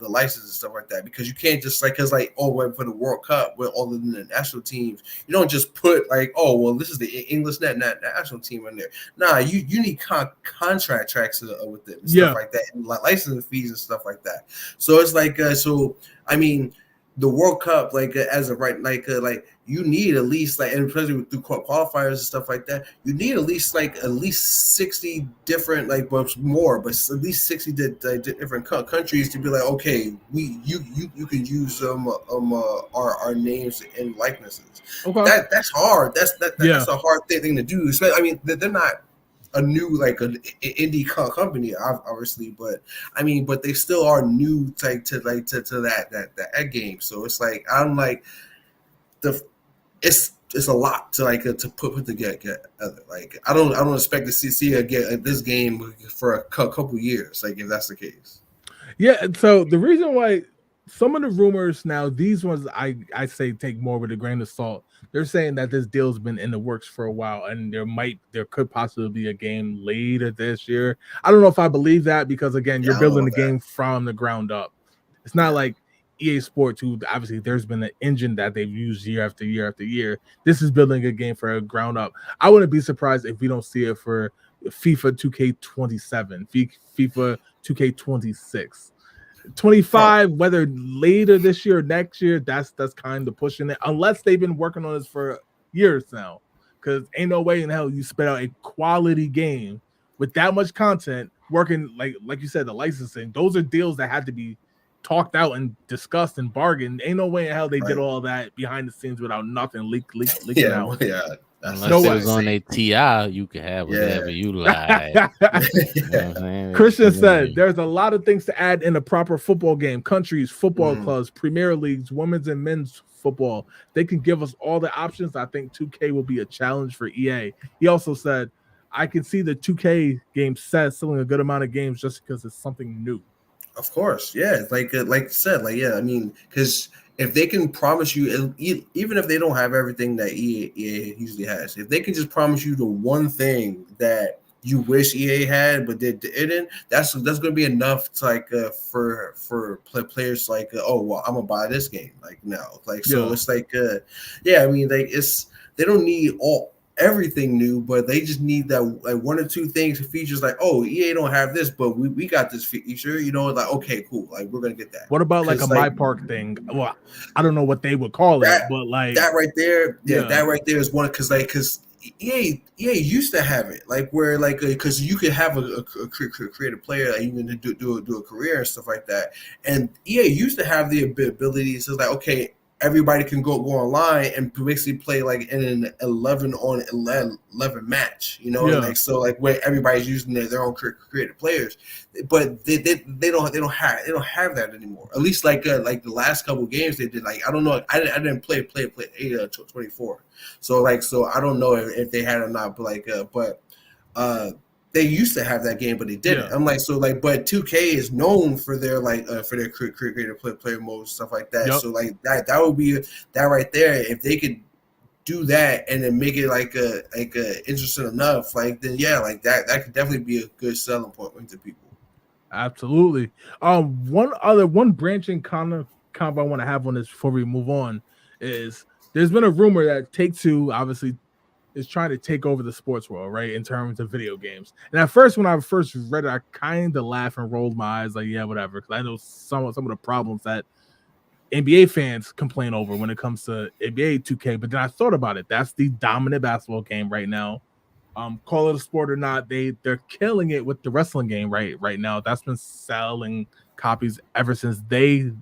license and stuff like that, because you can't just because for the World Cup with all of the national teams, you don't just put this is the English national team in there. Nah, you need contract tracks with it and stuff like that, and licensing fees and stuff like that. So it's I mean, the World Cup, as of right, you need at least and especially through qualifiers and stuff like that, you need at least 60 different but more, but at least 60 different countries to be okay, you can use our names and likenesses. Okay. That's hard. That's a hard thing to do. I mean, they're not a new an indie company, obviously, but I mean, but they still are new to that game. So it's I'm it's a lot to put together. I don't expect to see this game for a couple years. If that's the case. Yeah. So the reason why some of the rumors now, these ones I say take more with a grain of salt. They're saying that this deal's been in the works for a while, and there could possibly be a game later this year. I don't know if I believe that, because again, you're building the game from the ground up. It's not like EA Sports, who obviously there's been an engine that they've used year after year after year. This is building a game for a ground up. I wouldn't be surprised if we don't see it for FIFA 2K27, FIFA 2K26. 25, whether later this year or next year, that's kind of pushing it, unless they've been working on this for years now, because ain't no way in hell you spit out a quality game with that much content working, like you said, the licensing. Those are deals that had to be talked out and discussed and bargained. Ain't no way in hell they did all that behind the scenes without nothing leaking out. Unless it was on a TI, you can have whatever you like. Christian said there's a lot of things to add in a proper football game. Countries, football clubs, Premier Leagues, women's and men's football. They can give us all the options. I think 2K will be a challenge for EA. He also said, I can see the 2K game selling a good amount of games just because it's something new. Of course, yeah. Like you said, I mean, because if they can promise you, even if they don't have everything that EA usually has, if they can just promise you the one thing that you wish EA had but they didn't, that's going to be enough to for players oh well, I'm gonna buy this game now. So it's I mean, they don't need everything new, but they just need that one or two things, features oh, EA don't have this, but we got this feature, okay, cool, we're gonna get that. What about a My Park thing? Well, I don't know what they would call it, but that right there, that right there is one, because EA used to have it where because you could have a creative player even to do a career and stuff like that, and EA used to have the ability to okay, everybody can go online and basically play in an 11-on-11 match, where everybody's using their own creative players, but they don't have that anymore. At least the last couple games they did. I don't know. I didn't play 24, so I don't know if they had or not. But they used to have that game, but they didn't. I'm but 2K is known for their creative player mode, stuff like that. Yep. So that would be that right there. If they could do that and then make it interesting enough, then that could definitely be a good selling point to people. Absolutely. One branching comment I want to have on this before we move on is there's been a rumor that Take-Two obviously is trying to take over the sports world, right, in terms of video games. And at first, when I first read it, I kind of laughed and rolled my eyes, yeah, whatever, because I know some of the problems that NBA fans complain over when it comes to NBA 2K. But then I thought about it. That's the dominant basketball game right now. Call it a sport or not, they're killing it with the wrestling game right now. That's been selling copies ever since they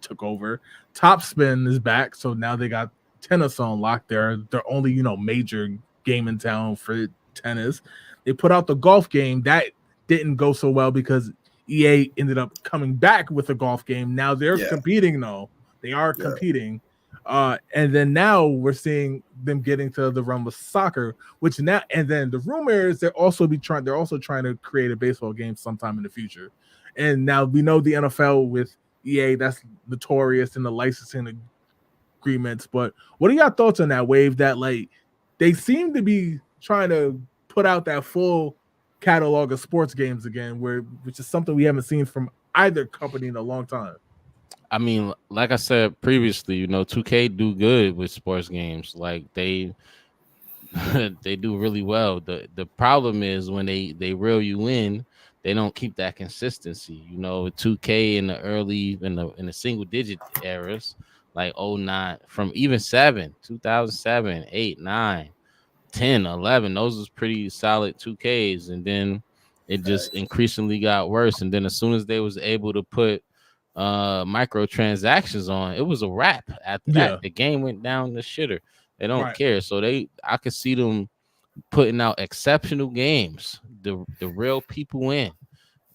took over. Topspin is back, so now they got tennis on lock. They're only major game in town for tennis. They put out the golf game that didn't go so well because EA ended up coming back with a golf game. Now they're competing though. They are competing. And then now we're seeing them getting to the realm of soccer, which now and then the rumor is they're also trying to create a baseball game sometime in the future. And now we know the NFL with EA, that's notorious in the licensing agreements. But what are your thoughts on that, Wave? That like they seem to be trying to put out that full catalog of sports games again, which is something we haven't seen from either company in a long time. I mean, like I said previously, 2K do good with sports games. Like they they do really well. The problem is when they reel you in, they don't keep that consistency. 2K in the single digit eras, like '09, from even 2007, 8, 9, 10, 11, those was pretty solid 2Ks, and then it just increasingly got worse. And then as soon as they was able to put microtransactions on, it was a wrap. After that, the game went down the shitter. They don't care. So I could see them putting out exceptional games, the real people win.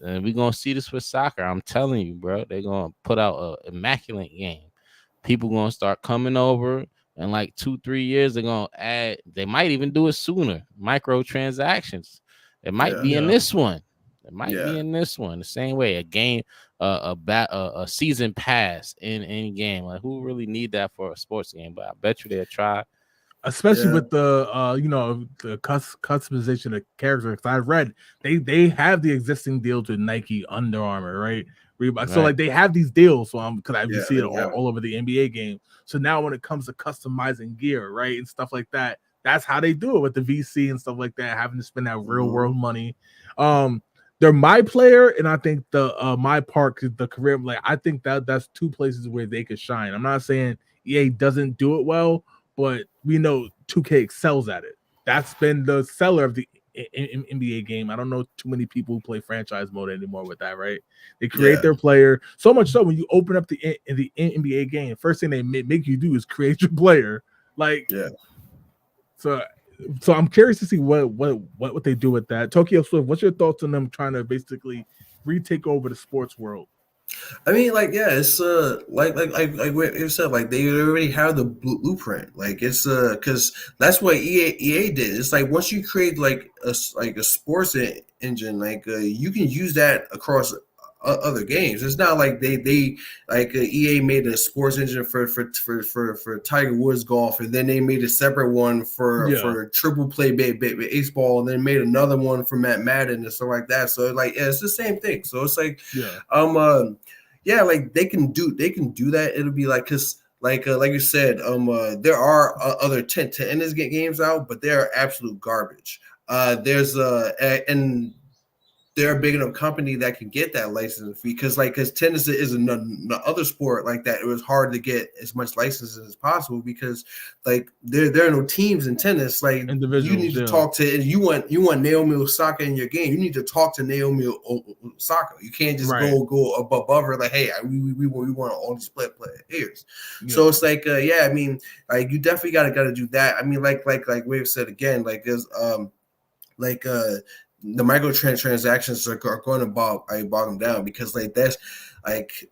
And we're gonna see this with soccer. I'm telling you, bro. They're gonna put out an immaculate game. People gonna start coming over in like 2-3 years. They're gonna add, they might even do it sooner. Microtransactions. It might be in this one. It might be in this one. The same way a game, a season pass in any game. Like who really need that for a sports game? But I bet you they'll try. Especially with the the customization of characters. I read they have the existing deals with Nike, Under Armour, right? Reebok. So like they have these deals. So because you see it all over the NBA game. So now when it comes to customizing gear, right, and stuff like that, that's how they do it with the VC and stuff like that, having to spend that real world money. They're my player, and I think the my park, the career, like I think that's two places where they could shine. I'm not saying EA doesn't do it well, but we know 2K excels at it. That's been the seller of the NBA game. I don't know too many people who play franchise mode anymore with that, right? They create their player. So much so when you open up the NBA game, first thing they make you do is create your player. Like, So I'm curious to see what they do with that. Tokyo Swift, what's your thoughts on them trying to basically retake over the sports world? I mean, like, it's like what you said, like they already have the blueprint. Like it's because that's what EA did. It's like once you create like a sports engine, like you can use that across other games. It's not like they like EA made a sports engine for Tiger Woods golf, and then they made a separate one for triple play baseball, and then made another one for Matt Madden and stuff like that. So like it's the same thing. So it's like like they can do that. It'll be like because like you said, there are other tennis games out, but they're absolute garbage. There's and they're a big enough company that can get that license fee because tennis is another sport like that. It was hard to get as much licenses as possible because like there are no teams in tennis. Like you need to talk to, you want Naomi Osaka in your game. You need to talk to Naomi Osaka. You can't just go above her like, hey, we want all these players. Yeah. So it's like I mean, like you definitely gotta do that. I mean, like Wave said again, like there's the microtransactions are going to bog them down because like that's like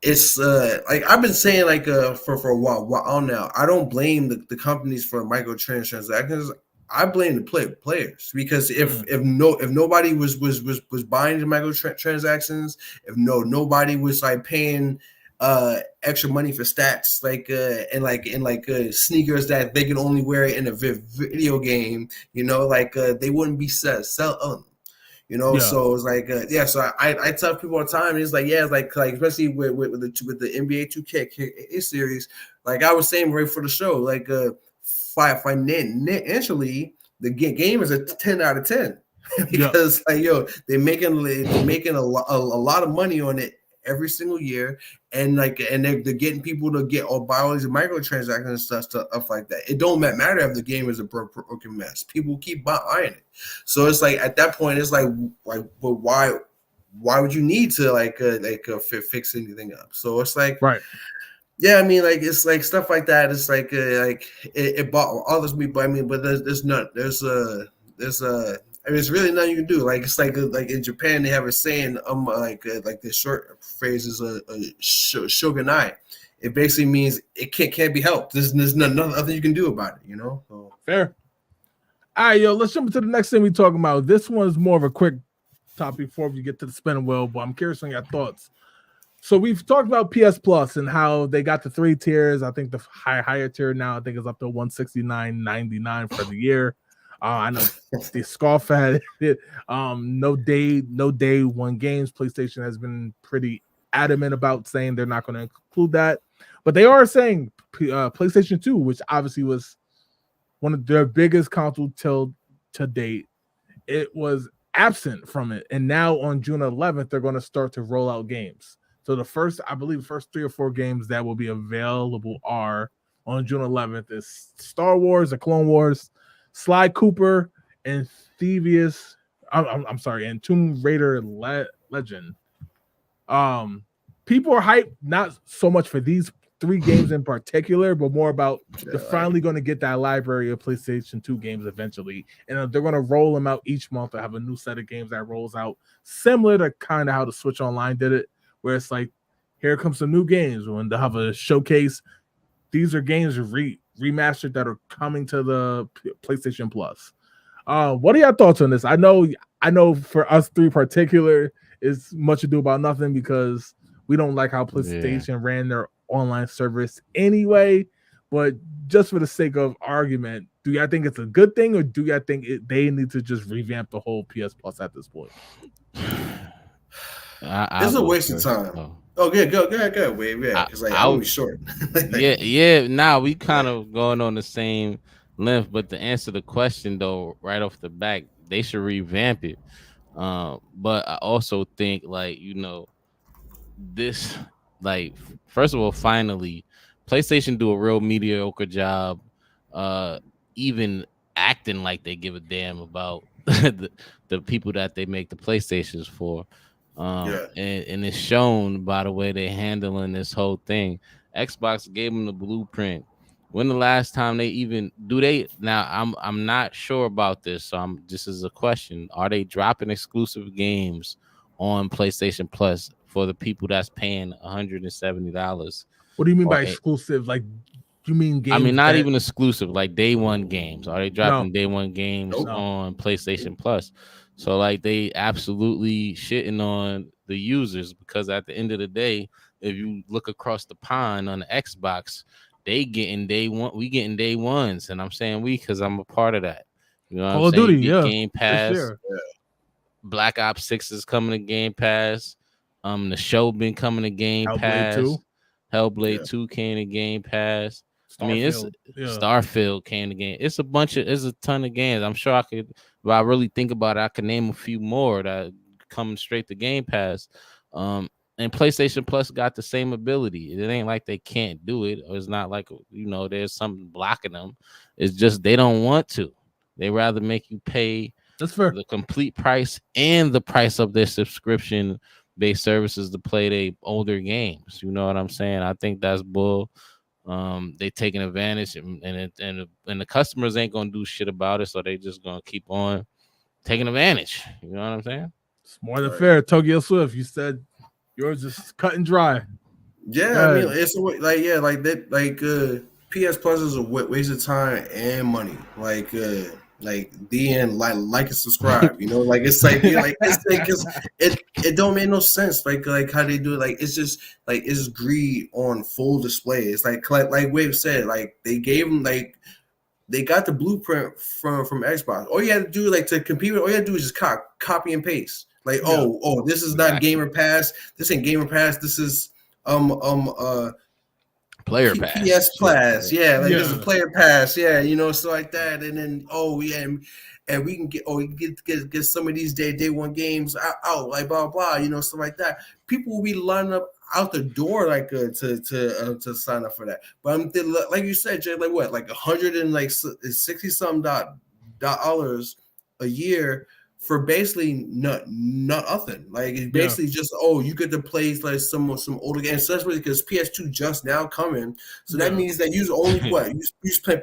it's like I've been saying like for a while now. I don't blame the companies for microtransactions. I blame the players because if nobody was buying the microtransactions, if nobody was like paying extra money for stats and sneakers that they can only wear in a video game, they wouldn't be selling them, so it's like so I tell people all the time, it's like it's like especially with the NBA 2K series, like I was saying right for the show, like financially the game is a 10 out of 10 because they're making a lot of money on it every single year, and they're getting people to get all buy all these microtransactions and stuff like that. It don't matter if the game is a broken mess. People keep buying it, so it's like at that point, it's like, but why would you need to fix anything up? So it's like, right. Yeah, I mean, like it's like stuff like that. It's like it bothers me, but I mean, but there's there's really nothing you can do. Like it's like in Japan they have a saying like the short phrase is shogunai. It basically means it can't be helped. There's nothing you can do about it. So. Fair. All right, yo, let's jump into the next thing we're talking about. This one's more of a quick topic before we get to the spinning wheel, but I'm curious on your thoughts. So we've talked about PS Plus and how they got the 3 tiers. I think the higher tier now, I think is up to $169.99 for the year. I know the scoff at it. No day one games. PlayStation has been pretty adamant about saying they're not going to include that, but they are saying PlayStation 2, which obviously was one of their biggest console till to date, it was absent from it, and now on June 11th they're going to start to roll out games. So the first 3 or 4 games that will be available are on June 11th is Star Wars, The Clone Wars, Sly Cooper, and Thievius. I'm sorry, and Tomb Raider Legend. People are hyped not so much for these 3 games in particular, but more about they're finally going to get that library of PlayStation 2 games eventually, and they're going to roll them out each month. They have a new set of games that rolls out, similar to kind of how the Switch Online did it, where it's like, here comes some new games. When they have a showcase, these are games remastered that are coming to the PlayStation Plus. What are your thoughts on this? I know for us 3 particular, it's much ado about nothing because we don't like how PlayStation ran their online service anyway. But just for the sake of argument, do y'all think it's a good thing, or do y'all think they need to just revamp the whole PS Plus at this point? It's a waste of time. Oh, good, go ahead, Wave. Yeah, because I'll be short. Now we kind of going on the same length, but to answer the question though, right off the back, they should revamp it. But I also think this, first of all, finally, PlayStation do a real mediocre job, even acting like they give a damn about the people that they make the PlayStations for. And it's shown by the way they're handling this whole thing. Xbox gave them the blueprint. When the last time they even do they now? I'm not sure about this, so this is a question. Are they dropping exclusive games on PlayStation Plus for the people that's paying $170? What do you mean by exclusive? Like, you mean games? I mean, not even exclusive, like day one games. Are they dropping day one games on PlayStation Plus? So they absolutely shitting on the users, because at the end of the day, if you look across the pond on the Xbox, they getting day one, we getting day ones, and I'm saying we because I'm a part of that. You know what Call I'm saying? Duty, Game Pass, Black Ops 6 is coming to Game Pass. The show been coming to Game Pass. 2. Hellblade 2 came to Game Pass. Starfield. I mean, it's Starfield came to game. It's a ton of games. I'm sure if I really think about it, I can name a few more that coming straight to Game Pass. And PlayStation Plus got the same ability. It ain't like they can't do it, or it's not like there's something blocking them. It's just they don't want to. They rather make you pay the complete price and the price of their subscription-based services to play their older games. You know what I'm saying? I think that's bull. They taking advantage, and the customers ain't gonna do shit about it, so they just gonna keep on taking advantage. You know what I'm saying? It's more than fair. Tokyo Swift, you said yours is cut and dry. Yeah, I mean, it's PS Plus is a waste of time and money. Like and subscribe. It don't make no sense. Like how they do it. It's just it's greed on full display. It's like Wave said, they gave them they got the blueprint from Xbox. All you had to do to compete with, all you had to do is just copy and paste. This is not Gamer Pass. This ain't Gamer Pass. This is Player Pass. PS Pass. This is Player Pass. So like that. And then and we can get some of these day one games out, like blah blah, stuff like that. People will be lining up out the door like to sign up for that. But like you said, Jay, like what, like $160 something dollars a year for basically nothing. Like it's basically just you get to play like some older games, especially because PS2 just now coming. So that means that you only you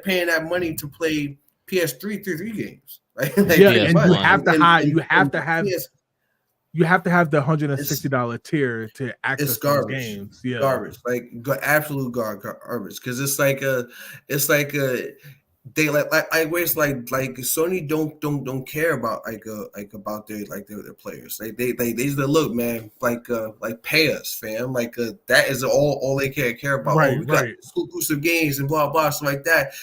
paying that money to play PS3 3 games. Like, and you have to have the $160 tier to access those games. Yeah, garbage, like absolute garbage. Because it's like they like Sony don't care about about their players. They just look, man, like pay us, fam. Like that is all they care about. Right, we got exclusive games and blah blah stuff like that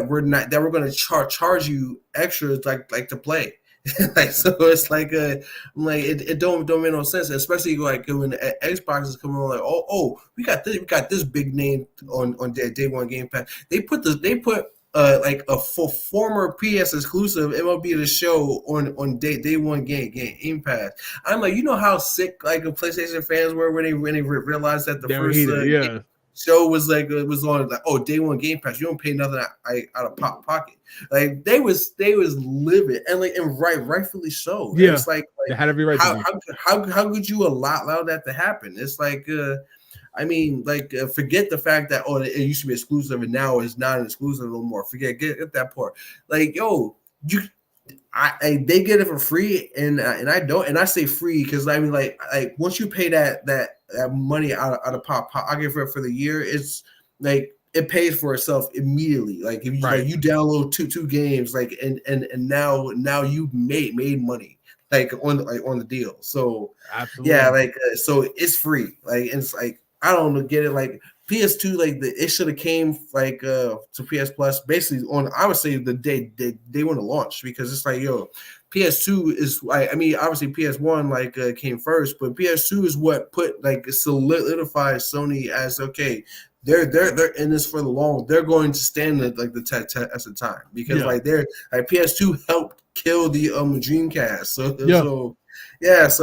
we're going to charge you extra like to play. Like, so it's like it don't make no sense, especially like when the Xbox is coming on, like we got this big name on day one Game Pass. They put like a former PS exclusive MLB The Show on day one Game Pass. I'm like, how sick like the PlayStation fans were when they realized that the first show was like it was on like day one Game Pass. You don't pay nothing out of pocket. Like they was livid and rightfully so. Yeah, it's like they had every right. How could you allow that to happen? It's like I mean, forget the fact that it used to be exclusive and now it's not an exclusive no more. Get that part. Like, they get it for free, and I don't, and I say free because I mean, like once you pay that money out of pocket for the year, it's like it pays for itself immediately. Like if you you download two games, like and now you made money on the deal. So absolutely. So it's free. Like it's like I don't get it. Like PS2, like it should have came to PS Plus basically on I would say the day they want to launch, because it's like PS2 is I mean obviously PS1 came first, but PS2 is what solidified Sony as okay. They're in this for the long. They're going to stand the test of time, because PS2 helped kill the Dreamcast. So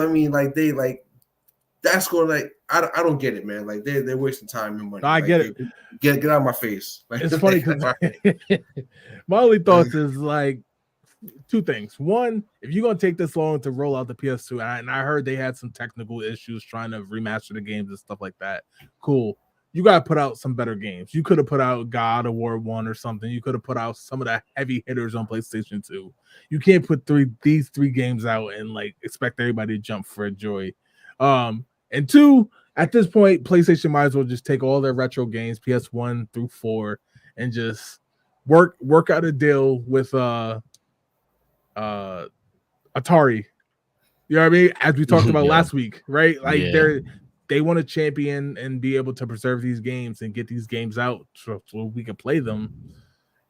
I mean they that's going I don't get it, man. Like they're wasting time and money. I get it. Get out of my face. Like, it's funny because my only thoughts is like two things. One, if you're gonna take this long to roll out the PS2, and I heard they had some technical issues trying to remaster the games and stuff like that. Cool. You gotta put out some better games. You could have put out God of War 1 or something. You could have put out some of the heavy hitters on PlayStation 2. You can't put these three games out and expect everybody to jump for joy. And two, at this point, PlayStation might as well just take all their retro games, PS1 through 4, and just work out a deal with Atari. You know what I mean? As we talked about last week, right? Like they want to champion and be able to preserve these games and get these games out so we can play them.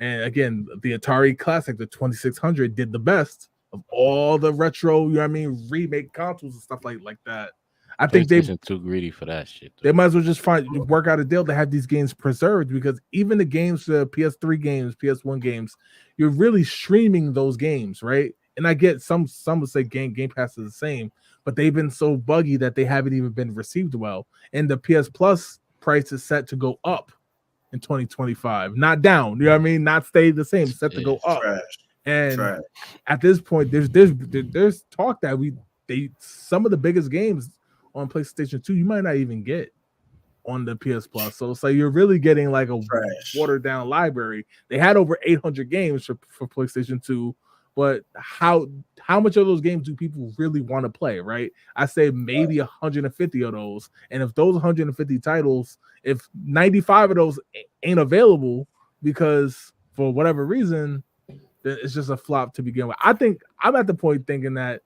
And again, the Atari Classic, the 2600, did the best of all the retro, you know what I mean, remake consoles and stuff like that. I think they're too greedy for that shit. They might as well just work out a deal to have these games preserved, because even the games, the PS3 games, PS1 games, you're really streaming those games, right? And I get some would say Game Pass is the same, but they've been so buggy that they haven't even been received well. And the PS Plus price is set to go up in 2025, not down. You know what I mean? Not stay the same, set to go up. And at this point, there's talk that some of the biggest games on PlayStation 2 you might not even get on the PS Plus. So it's like you're really getting like a watered down library. They had over 800 games for PlayStation 2, but how much of those games do people really want to play, right? I say maybe 150 of those. And if those 150 titles, if 95 of those ain't available because for whatever reason, then it's just a flop to begin with. I think I'm at the point thinking that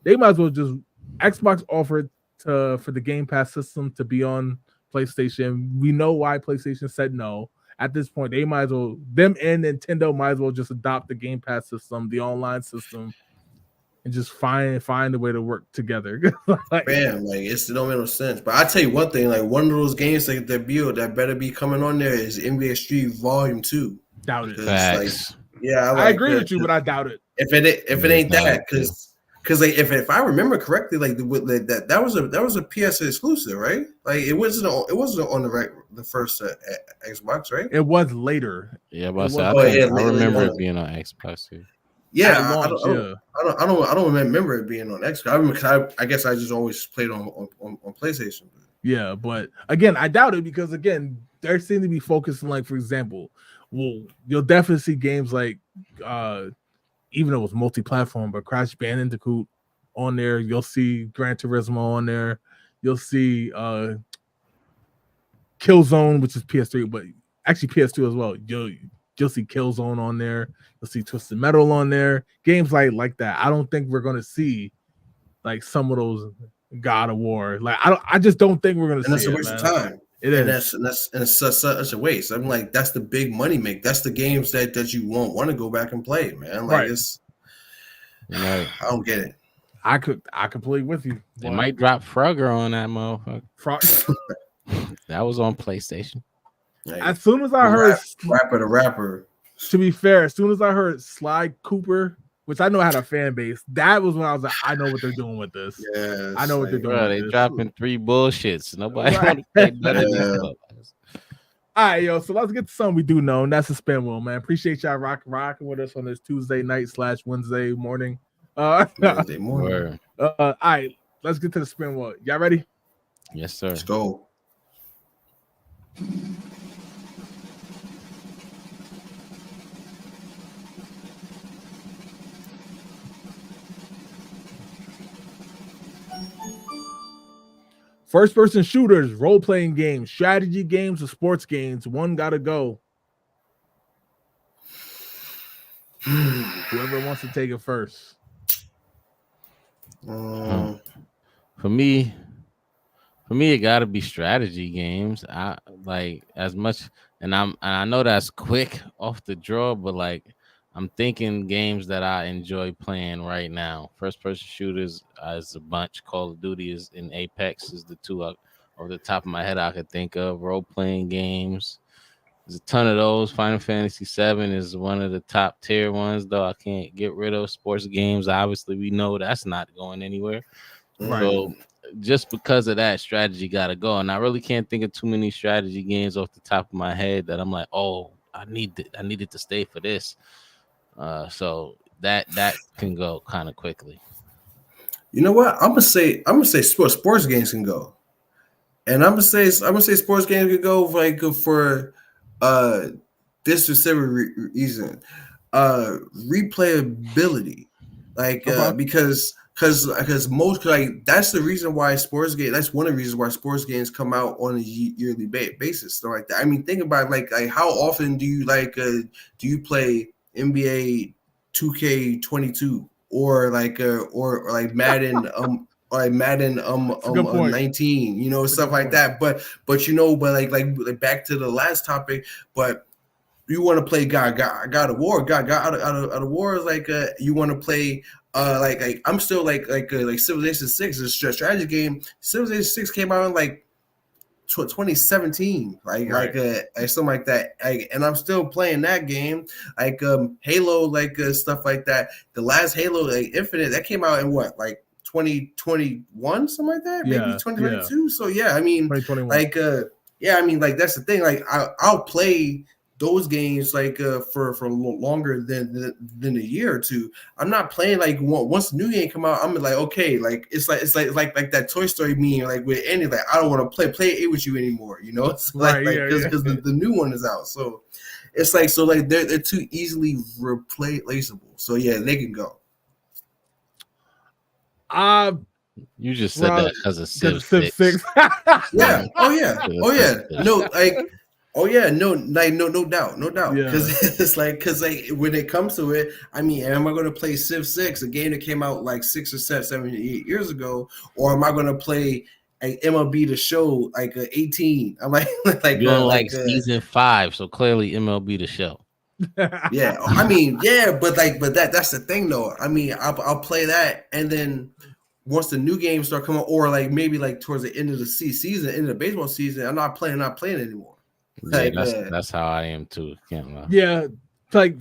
they might as well just Xbox offered for the Game Pass system to be on PlayStation. We know why PlayStation said no. At this point, they might as well, them and Nintendo might as well just adopt the Game Pass system, the online system, and just find a way to work together. It don't make no sense. But I tell you one thing, one of those games that better be coming on there is NBA Street Volume 2. Doubt it. Facts. Yeah, I agree with you, but I doubt it. If it ain't that, because like if I remember correctly, like that was a PS exclusive, right? Like it wasn't on the first Xbox, right? It was later. Yeah, but It I was think later. I remember it being on Xbox too. Yeah, At launch, I don't remember it being on Xbox. I guess I just always played on PlayStation. Yeah, but again, I doubt it because again, they seem to be focusing, like, for example, well, you'll definitely see games like even though it was multi-platform, but Crash Bandicoot on there, you'll see Gran Turismo on there, you'll see Killzone, which is PS3, but actually PS2 as well. You'll see Killzone on there, you'll see Twisted Metal on there, games like that. I don't think we're gonna see like some of those God of War. Like I just don't think we're gonna see it. And that's a waste of time. It's such a waste. I'm like, that's the big money make. That's the games that you won't want to go back and play, man. Like it's I don't get it. I completely with you. They might drop Frogger on that motherfucker. That was on PlayStation. Like, as soon as I heard rapper. To be fair, as soon as I heard Sly Cooper, which I know had a fan base, that was when I was like, I know what they're doing with this. Yes, I know what they're doing. Bro, they dropping 3 bullshits. Nobody want to play none of this. All right, yo. So let's get to something we do know, and that's the spin wheel, man. Appreciate y'all rocking with us on this Tuesday night / Wednesday morning. Wednesday morning. All right, let's get to the spin wheel. Y'all ready? Yes, sir. Let's go. First-person shooters, role-playing games, strategy games, or sports games. One gotta go. Whoever wants to take it first. For me, it gotta be strategy games. I like as much, and I know that's quick off the draw, but like I'm thinking games that I enjoy playing right now. First person shooters is a bunch. Call of Duty is in Apex is the two off the top of my head I could think of. Role playing games. There's a ton of those. Final Fantasy VII is one of the top tier ones, though I can't get rid of. Sports games, obviously, we know that's not going anywhere. Right. So just because of that, strategy got to go. And I really can't think of too many strategy games off the top of my head that I'm like, oh, I needed to stay for this. So that can go kind of quickly. You know what? I'm gonna say sports games can go, and I'm gonna say sports games can go like for this specific reason, replayability, like because most like that's the reason why sports games. That's one of the reasons why sports games come out on a yearly basis. So like that. I mean, think about like how often do you play NBA 2K22 or like Madden 19, you know, stuff like that. But back to the last topic, but you want to play God of War. God of War is like you want to play like I'm still like Civilization 6 is a strategy game. Civilization 6 came out in like 2017, like something like that, and I'm still playing that game, like Halo, stuff like that. The last Halo, like Infinite, that came out in what, like 2021, something like that, maybe 2022. Yeah. So yeah, I mean, I mean, like that's the thing. Like I'll play those games for longer than a year or two. I'm not playing like once the new game come out. I'm like, okay, like it's like that Toy Story meme, like with Andy, like I don't want to play it with you anymore, you know? It's because the new one is out. So it's like they're too easily replaceable. So yeah, they can go. You just said that because of Civ 6. Yeah. Oh yeah. No, like. Oh yeah, no doubt. Because it's because when it comes to it, I mean, am I going to play Civ 6, a game that came out like 6 or 7, 8 years ago, or am I going to play MLB The Show 18? I'm like season 5, so clearly MLB The Show. Yeah, I mean, yeah, but that's the thing though. I mean, I'll play that, and then once the new games start coming, or like maybe like towards the end of the season, end of the baseball season, I'm not playing anymore. Yeah, that's how I am too. Yeah, like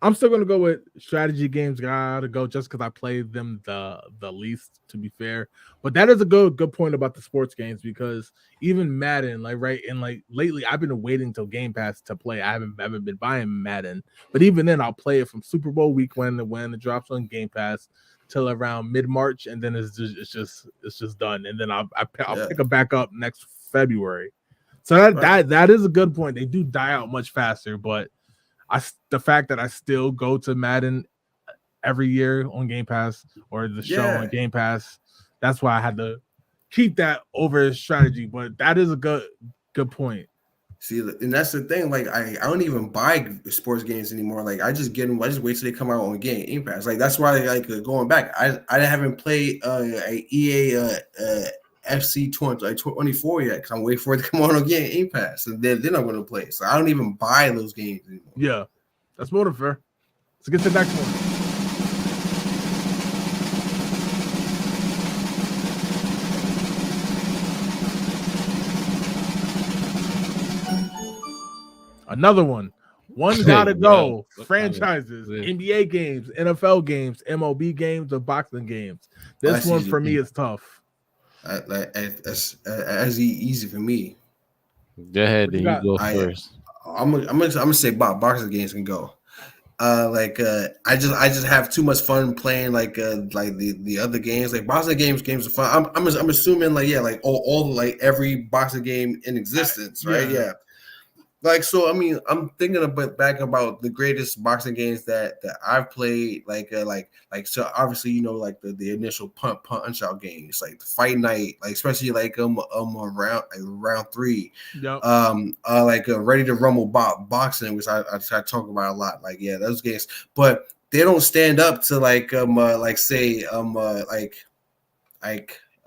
I'm still gonna go with strategy games. Gotta go just because I played them the least, to be fair. But that is a good point about the sports games because even Madden, like right, and like lately, I've been waiting till Game Pass to play. I haven't been buying Madden, but even then, I'll play it from Super Bowl week when it drops on Game Pass till around mid March, and then it's just done, and then I'll pick it back up next February. So that is a good point. They do die out much faster, but the fact that I still go to Madden every year on Game Pass or the show on Game Pass, that's why I had to keep that over strategy. But that is a good point. See, and that's the thing. Like, I don't even buy sports games anymore. Like, I just get them. I just wait till they come out on Game Pass. Like, that's why, like, going back, I haven't played a EA FC 24 yet because I'm waiting for it to come on Game Pass, and then I'm going to play. So I don't even buy those games anymore. Yeah, that's more than fair. Let's get to the next one. Another one. One gotta go. Franchises, NBA games, NFL games, MLB games, or boxing games. This one for me is tough. That's easy for me. Go ahead, then you go first. I'm gonna say boxing games can go. I just have too much fun playing like the other games. Like boxing games are fun. I'm assuming like all like every boxing game in existence, right? Yeah. Like, so I mean, I'm thinking back about the greatest boxing games that I've played. So obviously, like the initial punch out games, like the Fight Night, like especially round 3. Yep. Ready to Rumble boxing, which I talk about a lot. Like, yeah, those games, but they don't stand up to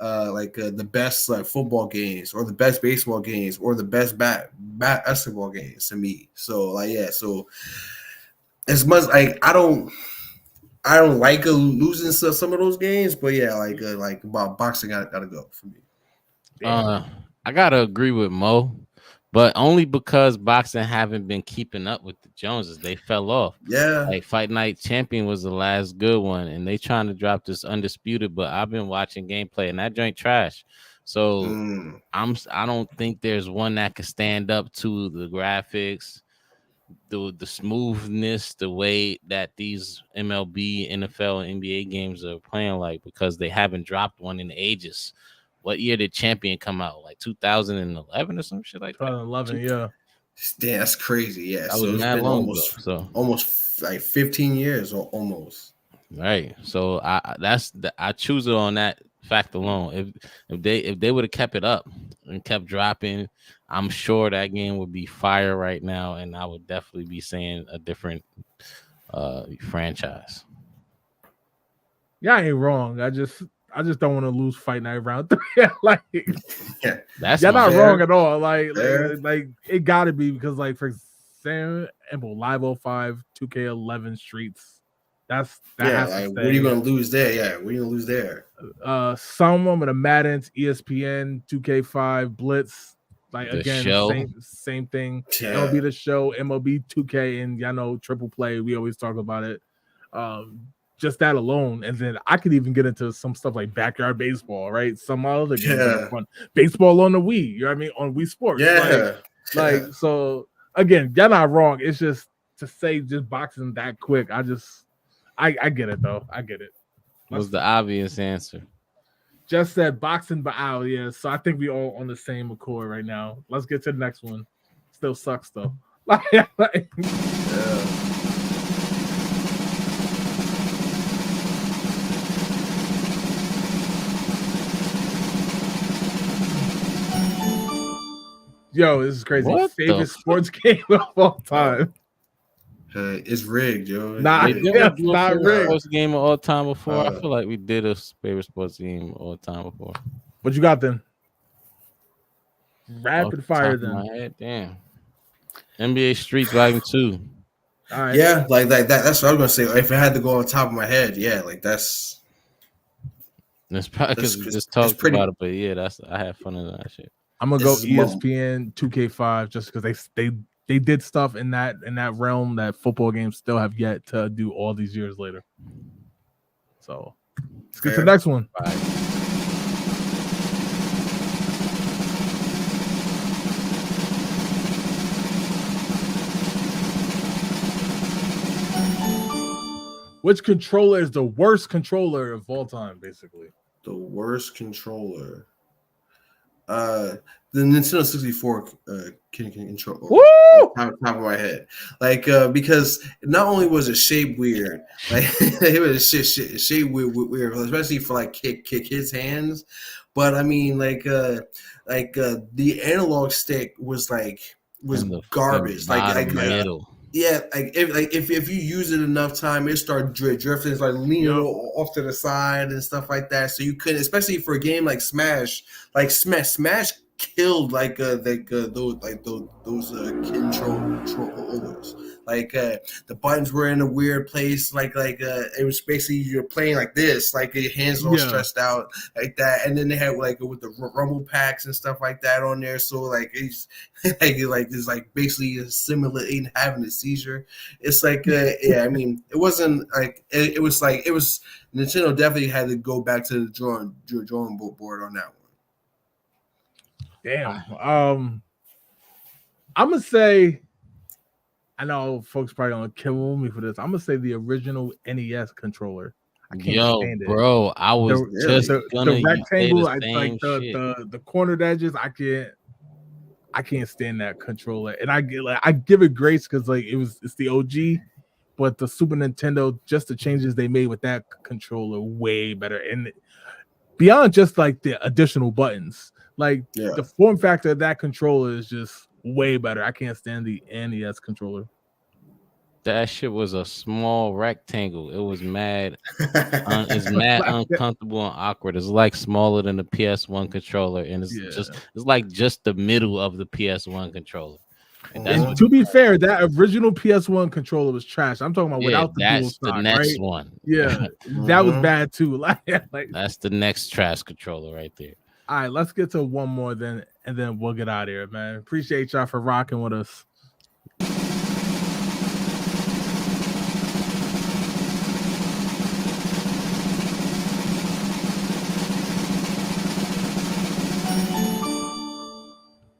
the best football games or the best baseball games or the best basketball games to me. So so as much I don't like losing some of those games, but about boxing gotta go for me. I gotta agree with Mo, but only because boxing haven't been keeping up with the Joneses. They fell off. Yeah. Like Fight Night Champion was the last good one, and they trying to drop this Undisputed, but I've been watching gameplay and that joint trash. So I don't think there's one that can stand up to the graphics, the smoothness, the way that these MLB, NFL, and NBA games are playing like because they haven't dropped one in ages. What year did Champion come out? Like 2011 or some shit like that? 2011, yeah. Damn, that's crazy. Yeah, that was mad long ago. Almost like 15 years or almost. Right. So I choose it on that fact alone. If they would have kept it up and kept dropping, I'm sure that game would be fire right now, and I would definitely be saying a different franchise. Yeah, I ain't wrong. I just don't want to lose Fight Night round 3. Like, that's you're not wrong at all. Like it gotta be because, like, for example, Live 05, 2K11 Streets. That has to stay. What are you gonna lose there? Yeah, what are you gonna lose there? Some of them the Madden's, ESPN, 2K5, Blitz. Like, the again, same thing. Yeah. MLB The Show, MLB 2K, and Triple Play. We always talk about it. Just that alone, and then I could even get into some stuff like Backyard Baseball, right? Some other games that are fun. Baseball on the Wii, you know what I mean? On Wii Sports. Yeah. So again, you're not wrong. It's just to say just boxing that quick. I get it though. I get it. Was the obvious answer. Just said boxing, but out, yeah. So I think we all on the same accord right now. Let's get to the next one. Still sucks though. Yeah. Yo, this is crazy. Favorite sports game of all time. It's rigged, yo. It's not rigged. Sports game of all time before. I feel like we did a favorite sports game all time before. What you got then? Rapid fire then. My head, damn. NBA Street Volume 2. All right. Yeah, like that. That's what I was gonna say. If it had to go on top of my head, yeah, like that's. That's probably because we just talked about it, but yeah, I had fun of that shit. I'm gonna go ESPN 2K5 just because they they did stuff in that realm that football games still have yet to do all these years later. So let's get to the next one. Which controller is the worst controller of all time, basically? The worst controller. The Nintendo 64 can control. Woo! Top of my head, like because not only was it shaped weird, like it was shaped weird, especially for like kids' hands. But I mean, the analog stick was garbage. Middle. Yeah, if you use it enough time, it started drifting. It's like leaning off to the side and stuff like that. So you couldn't, especially for a game like Smash, Smash killed those controllers. The buttons were in a weird place. It was basically you're playing like this, like your hands all stretched out like that. And then they had with the rumble packs and stuff like that on there. So it's it's basically simulating having a seizure. It's I mean, it wasn't it was Nintendo definitely had to go back to the drawing board on that one. Damn. I'm gonna say, I know folks probably gonna kill me for this. I'm gonna say the original NES controller. I can't stand it. Bro, I was the rectangle, the cornered edges. I can't stand that controller, and I give it grace because it's the OG, but the Super Nintendo, just the changes they made with that controller, way better, and beyond just the additional buttons, the form factor of that controller is just way better. I can't stand the NES controller. That shit was a small rectangle. It was mad. It's mad uncomfortable and awkward. It's smaller than the PS1 controller, and it's just the middle of the PS1 controller. And to be fair, that original PS1 controller was trash. I'm talking about without the dual the stock, next right? one. Yeah, that was bad too. That's the next trash controller right there. All right, let's get to one more then, and then we'll get out of here, man. Appreciate y'all for rocking with us.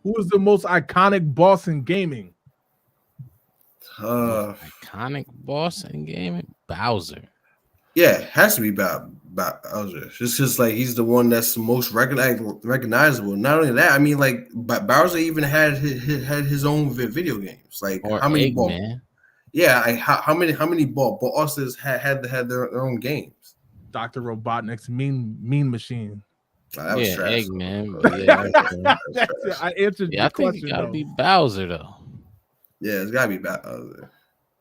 Who is the most iconic boss in gaming? Iconic boss in gaming? Bowser. Yeah, it has to be Bowser. Just because he's the one that's the most recognizable. Not only that, I mean Bowser even had his own video games. Or how many Eggman. Yeah, how many bosses had their own games? Dr. Robotnik's Mean Machine. That was trash. Eggman. I answered your question. I think it gotta be Bowser though. Yeah, it's gotta be Bowser.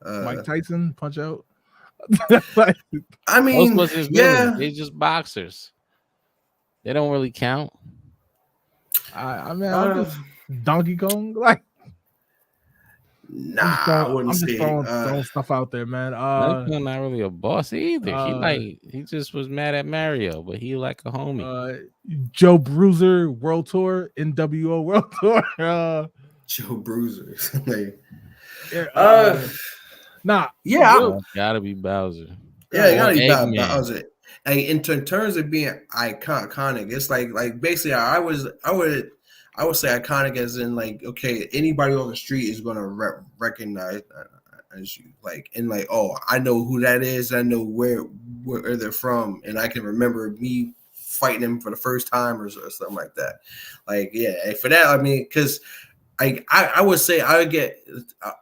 Mike Tyson, Punch Out. I mean, most was his villain. They just boxers. They don't really count. I mean, I'm just Donkey Kong. I'm just throwing stuff out there, man. He's not really a boss either. He just was mad at Mario, but he like a homie. Joe Bruiser World Tour, NWO World Tour. Joe Bruiser. Gotta be Bowser. Yeah, it gotta be Bowser. In terms of being iconic, it's basically I would say iconic as in anybody on the street is gonna recognize as you I know who that is. I know where they're from, and I can remember me fighting them for the first time or something like that. For that, I mean, because I would say I would get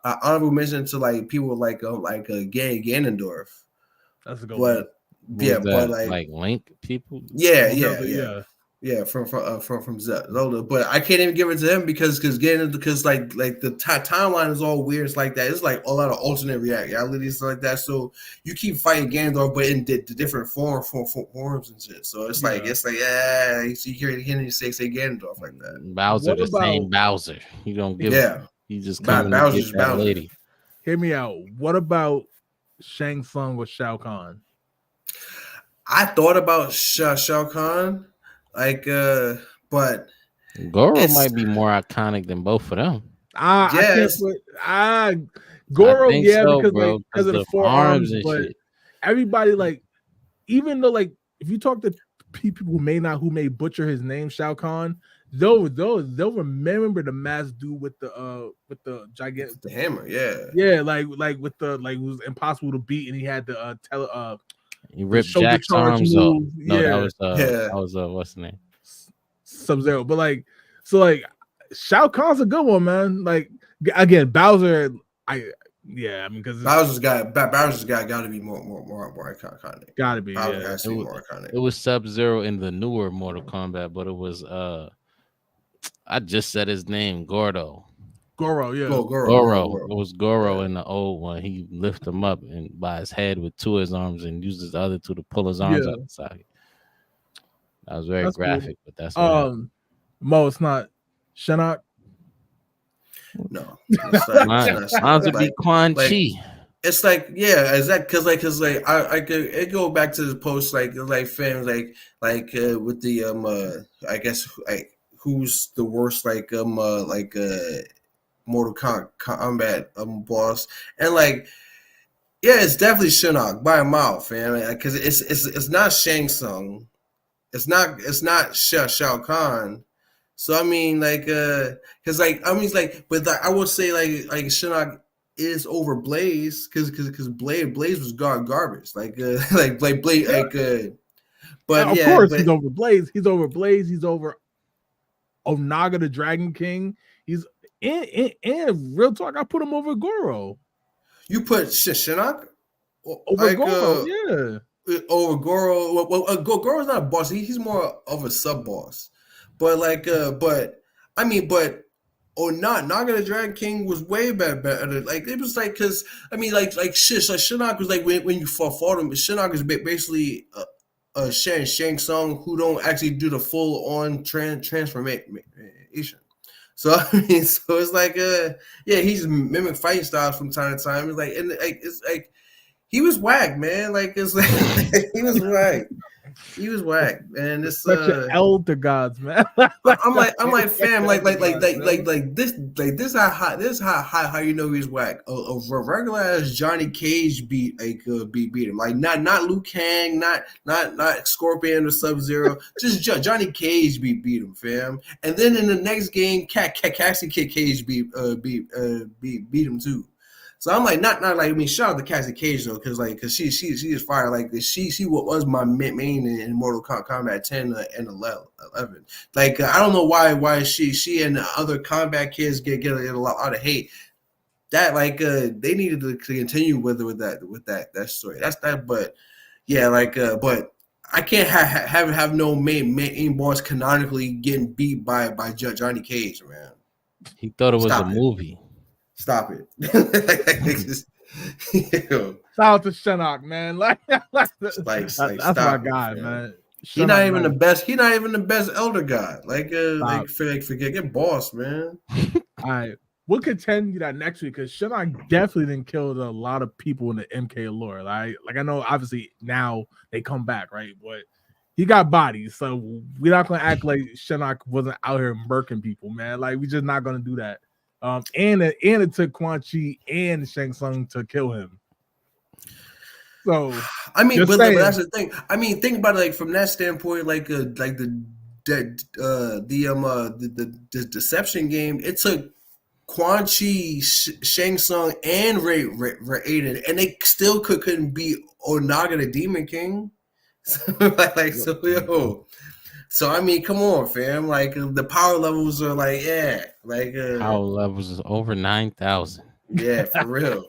honorable mention to people like Ganondorf. That's a good one. But Link people. Yeah, from Zelda, but I can't even give it to him because the timeline is all weird. It's like that. It's a lot of alternate realities like that. So you keep fighting Ganondorf, but in the different forms and shit. So it's you hear you say Ganondorf like that. Bowser, the same Bowser. You don't give. You just come Bowser's and get that Bowser. lady. Hear me out. What about Shang Tsung with Shao Kahn? I thought about Shao Kahn. But Goro might be more iconic than both of them. I can't Yes. put I Goro, think yeah, so, because bro. because of the The forearms, and but shit. everybody like, even though like if you talk to people who may butcher his name, Shao Kahn, they'll remember the masked dude with the gigantic The hammer, yeah. yeah, like with the like it was impossible to beat, and he had the He the ripped shoulder Jack's charge arms off. move. No, Yeah, Yeah. that was what's the name? Sub-Zero. But like, so like Shao Kahn's a good one, man. Like again, Bowser, I mean because Bowser's got to be more iconic. gotta be, Bowser yeah. has to be more iconic. It was Sub-Zero in the newer Mortal Kombat, but it was I just said his name, Gordo. Goro, yeah. Goro. It was Goro in the old one. He lifted him up and by his head with two of his arms and used his other two to pull his arms out the socket. That was very That's graphic, but that's Mo, it's not Shinnok. No, it's mine's would be Quan Chi. It's like, yeah, is that because I could it go back to the post like fans with the I guess like who's the worst Mortal Kombat boss, and like, yeah, it's definitely Shinnok by a mile, fam, because it's not Shang Tsung, it's not Shao Kahn. So I mean, like, because like I mean, like, but like, I would say like Shinnok is over Blaze because Blaze was garbage, like Blaze but of yeah, course but he's over Blaze. He's over Blaze. He's over Onaga the Dragon King. He's in real talk. I put him over Goro. you put Shinnok Over Goro, yeah. Over Goro. Well, Goro's not a boss. He's more of a sub boss. But Naga the Dragon King was way better. Like it was like because I mean like Shinnok was like when you fought him. Shinnok is basically a Shang Tsung who don't actually do the full on transformation. So I mean, so it's like yeah, he's mimic fighting styles from time to time. It's like and like it's like he was whack, man. Like it's like he was whack. He was whack, man. It's such an elder gods, man. I'm like, fam, like this how you know he's whack. A regular ass Johnny Cage beat him. Like not Liu Kang, not Scorpion or Sub-Zero, just Johnny Cage beat him, fam. And then in the next game, Cassie Cage beat him too. So I'm like, not like, I mean, shout out to Cassie Cage though, because she is fire. Like she was my main in Mortal Kombat 10 and 11. Like I don't know why she and the other combat kids get a lot of hate. That like they needed to continue with that story. That's that. But yeah, like but I can't have no main boss canonically getting beat by Johnny Cage, man. He thought it was a movie. Stop it. Shout out to Shinnok, man. That's my guy, man. He's not even the best. He's not even the best elder god. Forget boss, man. All right, we'll continue that next week because Shinnok definitely didn't kill a lot of people in the MK lore. Like I know, obviously now they come back, right? But he got bodies, so we're not gonna act like Shinnok wasn't out here murking people, man. Like we're just not gonna do that. And it took Quan Chi and Shang Tsung to kill him. So I mean, but that's the thing. I mean, think about it like from that standpoint, like the deception game. It took Quan Chi, Shang Tsung, and Raiden, and they still couldn't beat Onaga the Demon King. So I mean, come on, fam. Like the power levels are like, yeah, like power levels is over 9,000. Yeah, for real.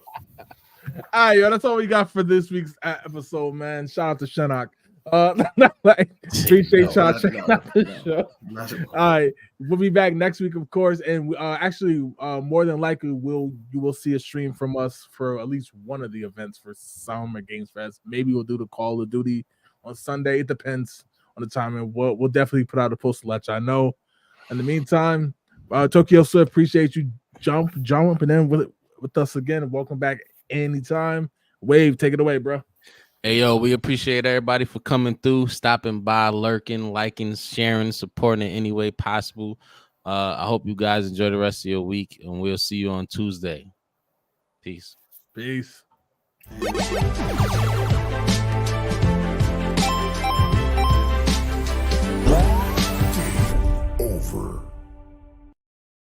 All right, yo, that's all we got for this week's episode, man. Shout out to Shinnok. Appreciate y'all checking out the show. All right, we'll be back next week, of course, and actually, more than likely, you will see a stream from us for at least one of the events for Summer Games Fest. Maybe we'll do the Call of Duty on Sunday. It depends on the time, and we'll definitely put out a post to let y'all know. In the meantime, Tokyo Swift, appreciate you jumping in with us again. Welcome back anytime. Wave, take it away, bro. Hey, yo, we appreciate everybody for coming through, stopping by, lurking, liking, sharing, supporting in any way possible. I hope you guys enjoy the rest of your week, and we'll see you on Tuesday. Peace. Peace.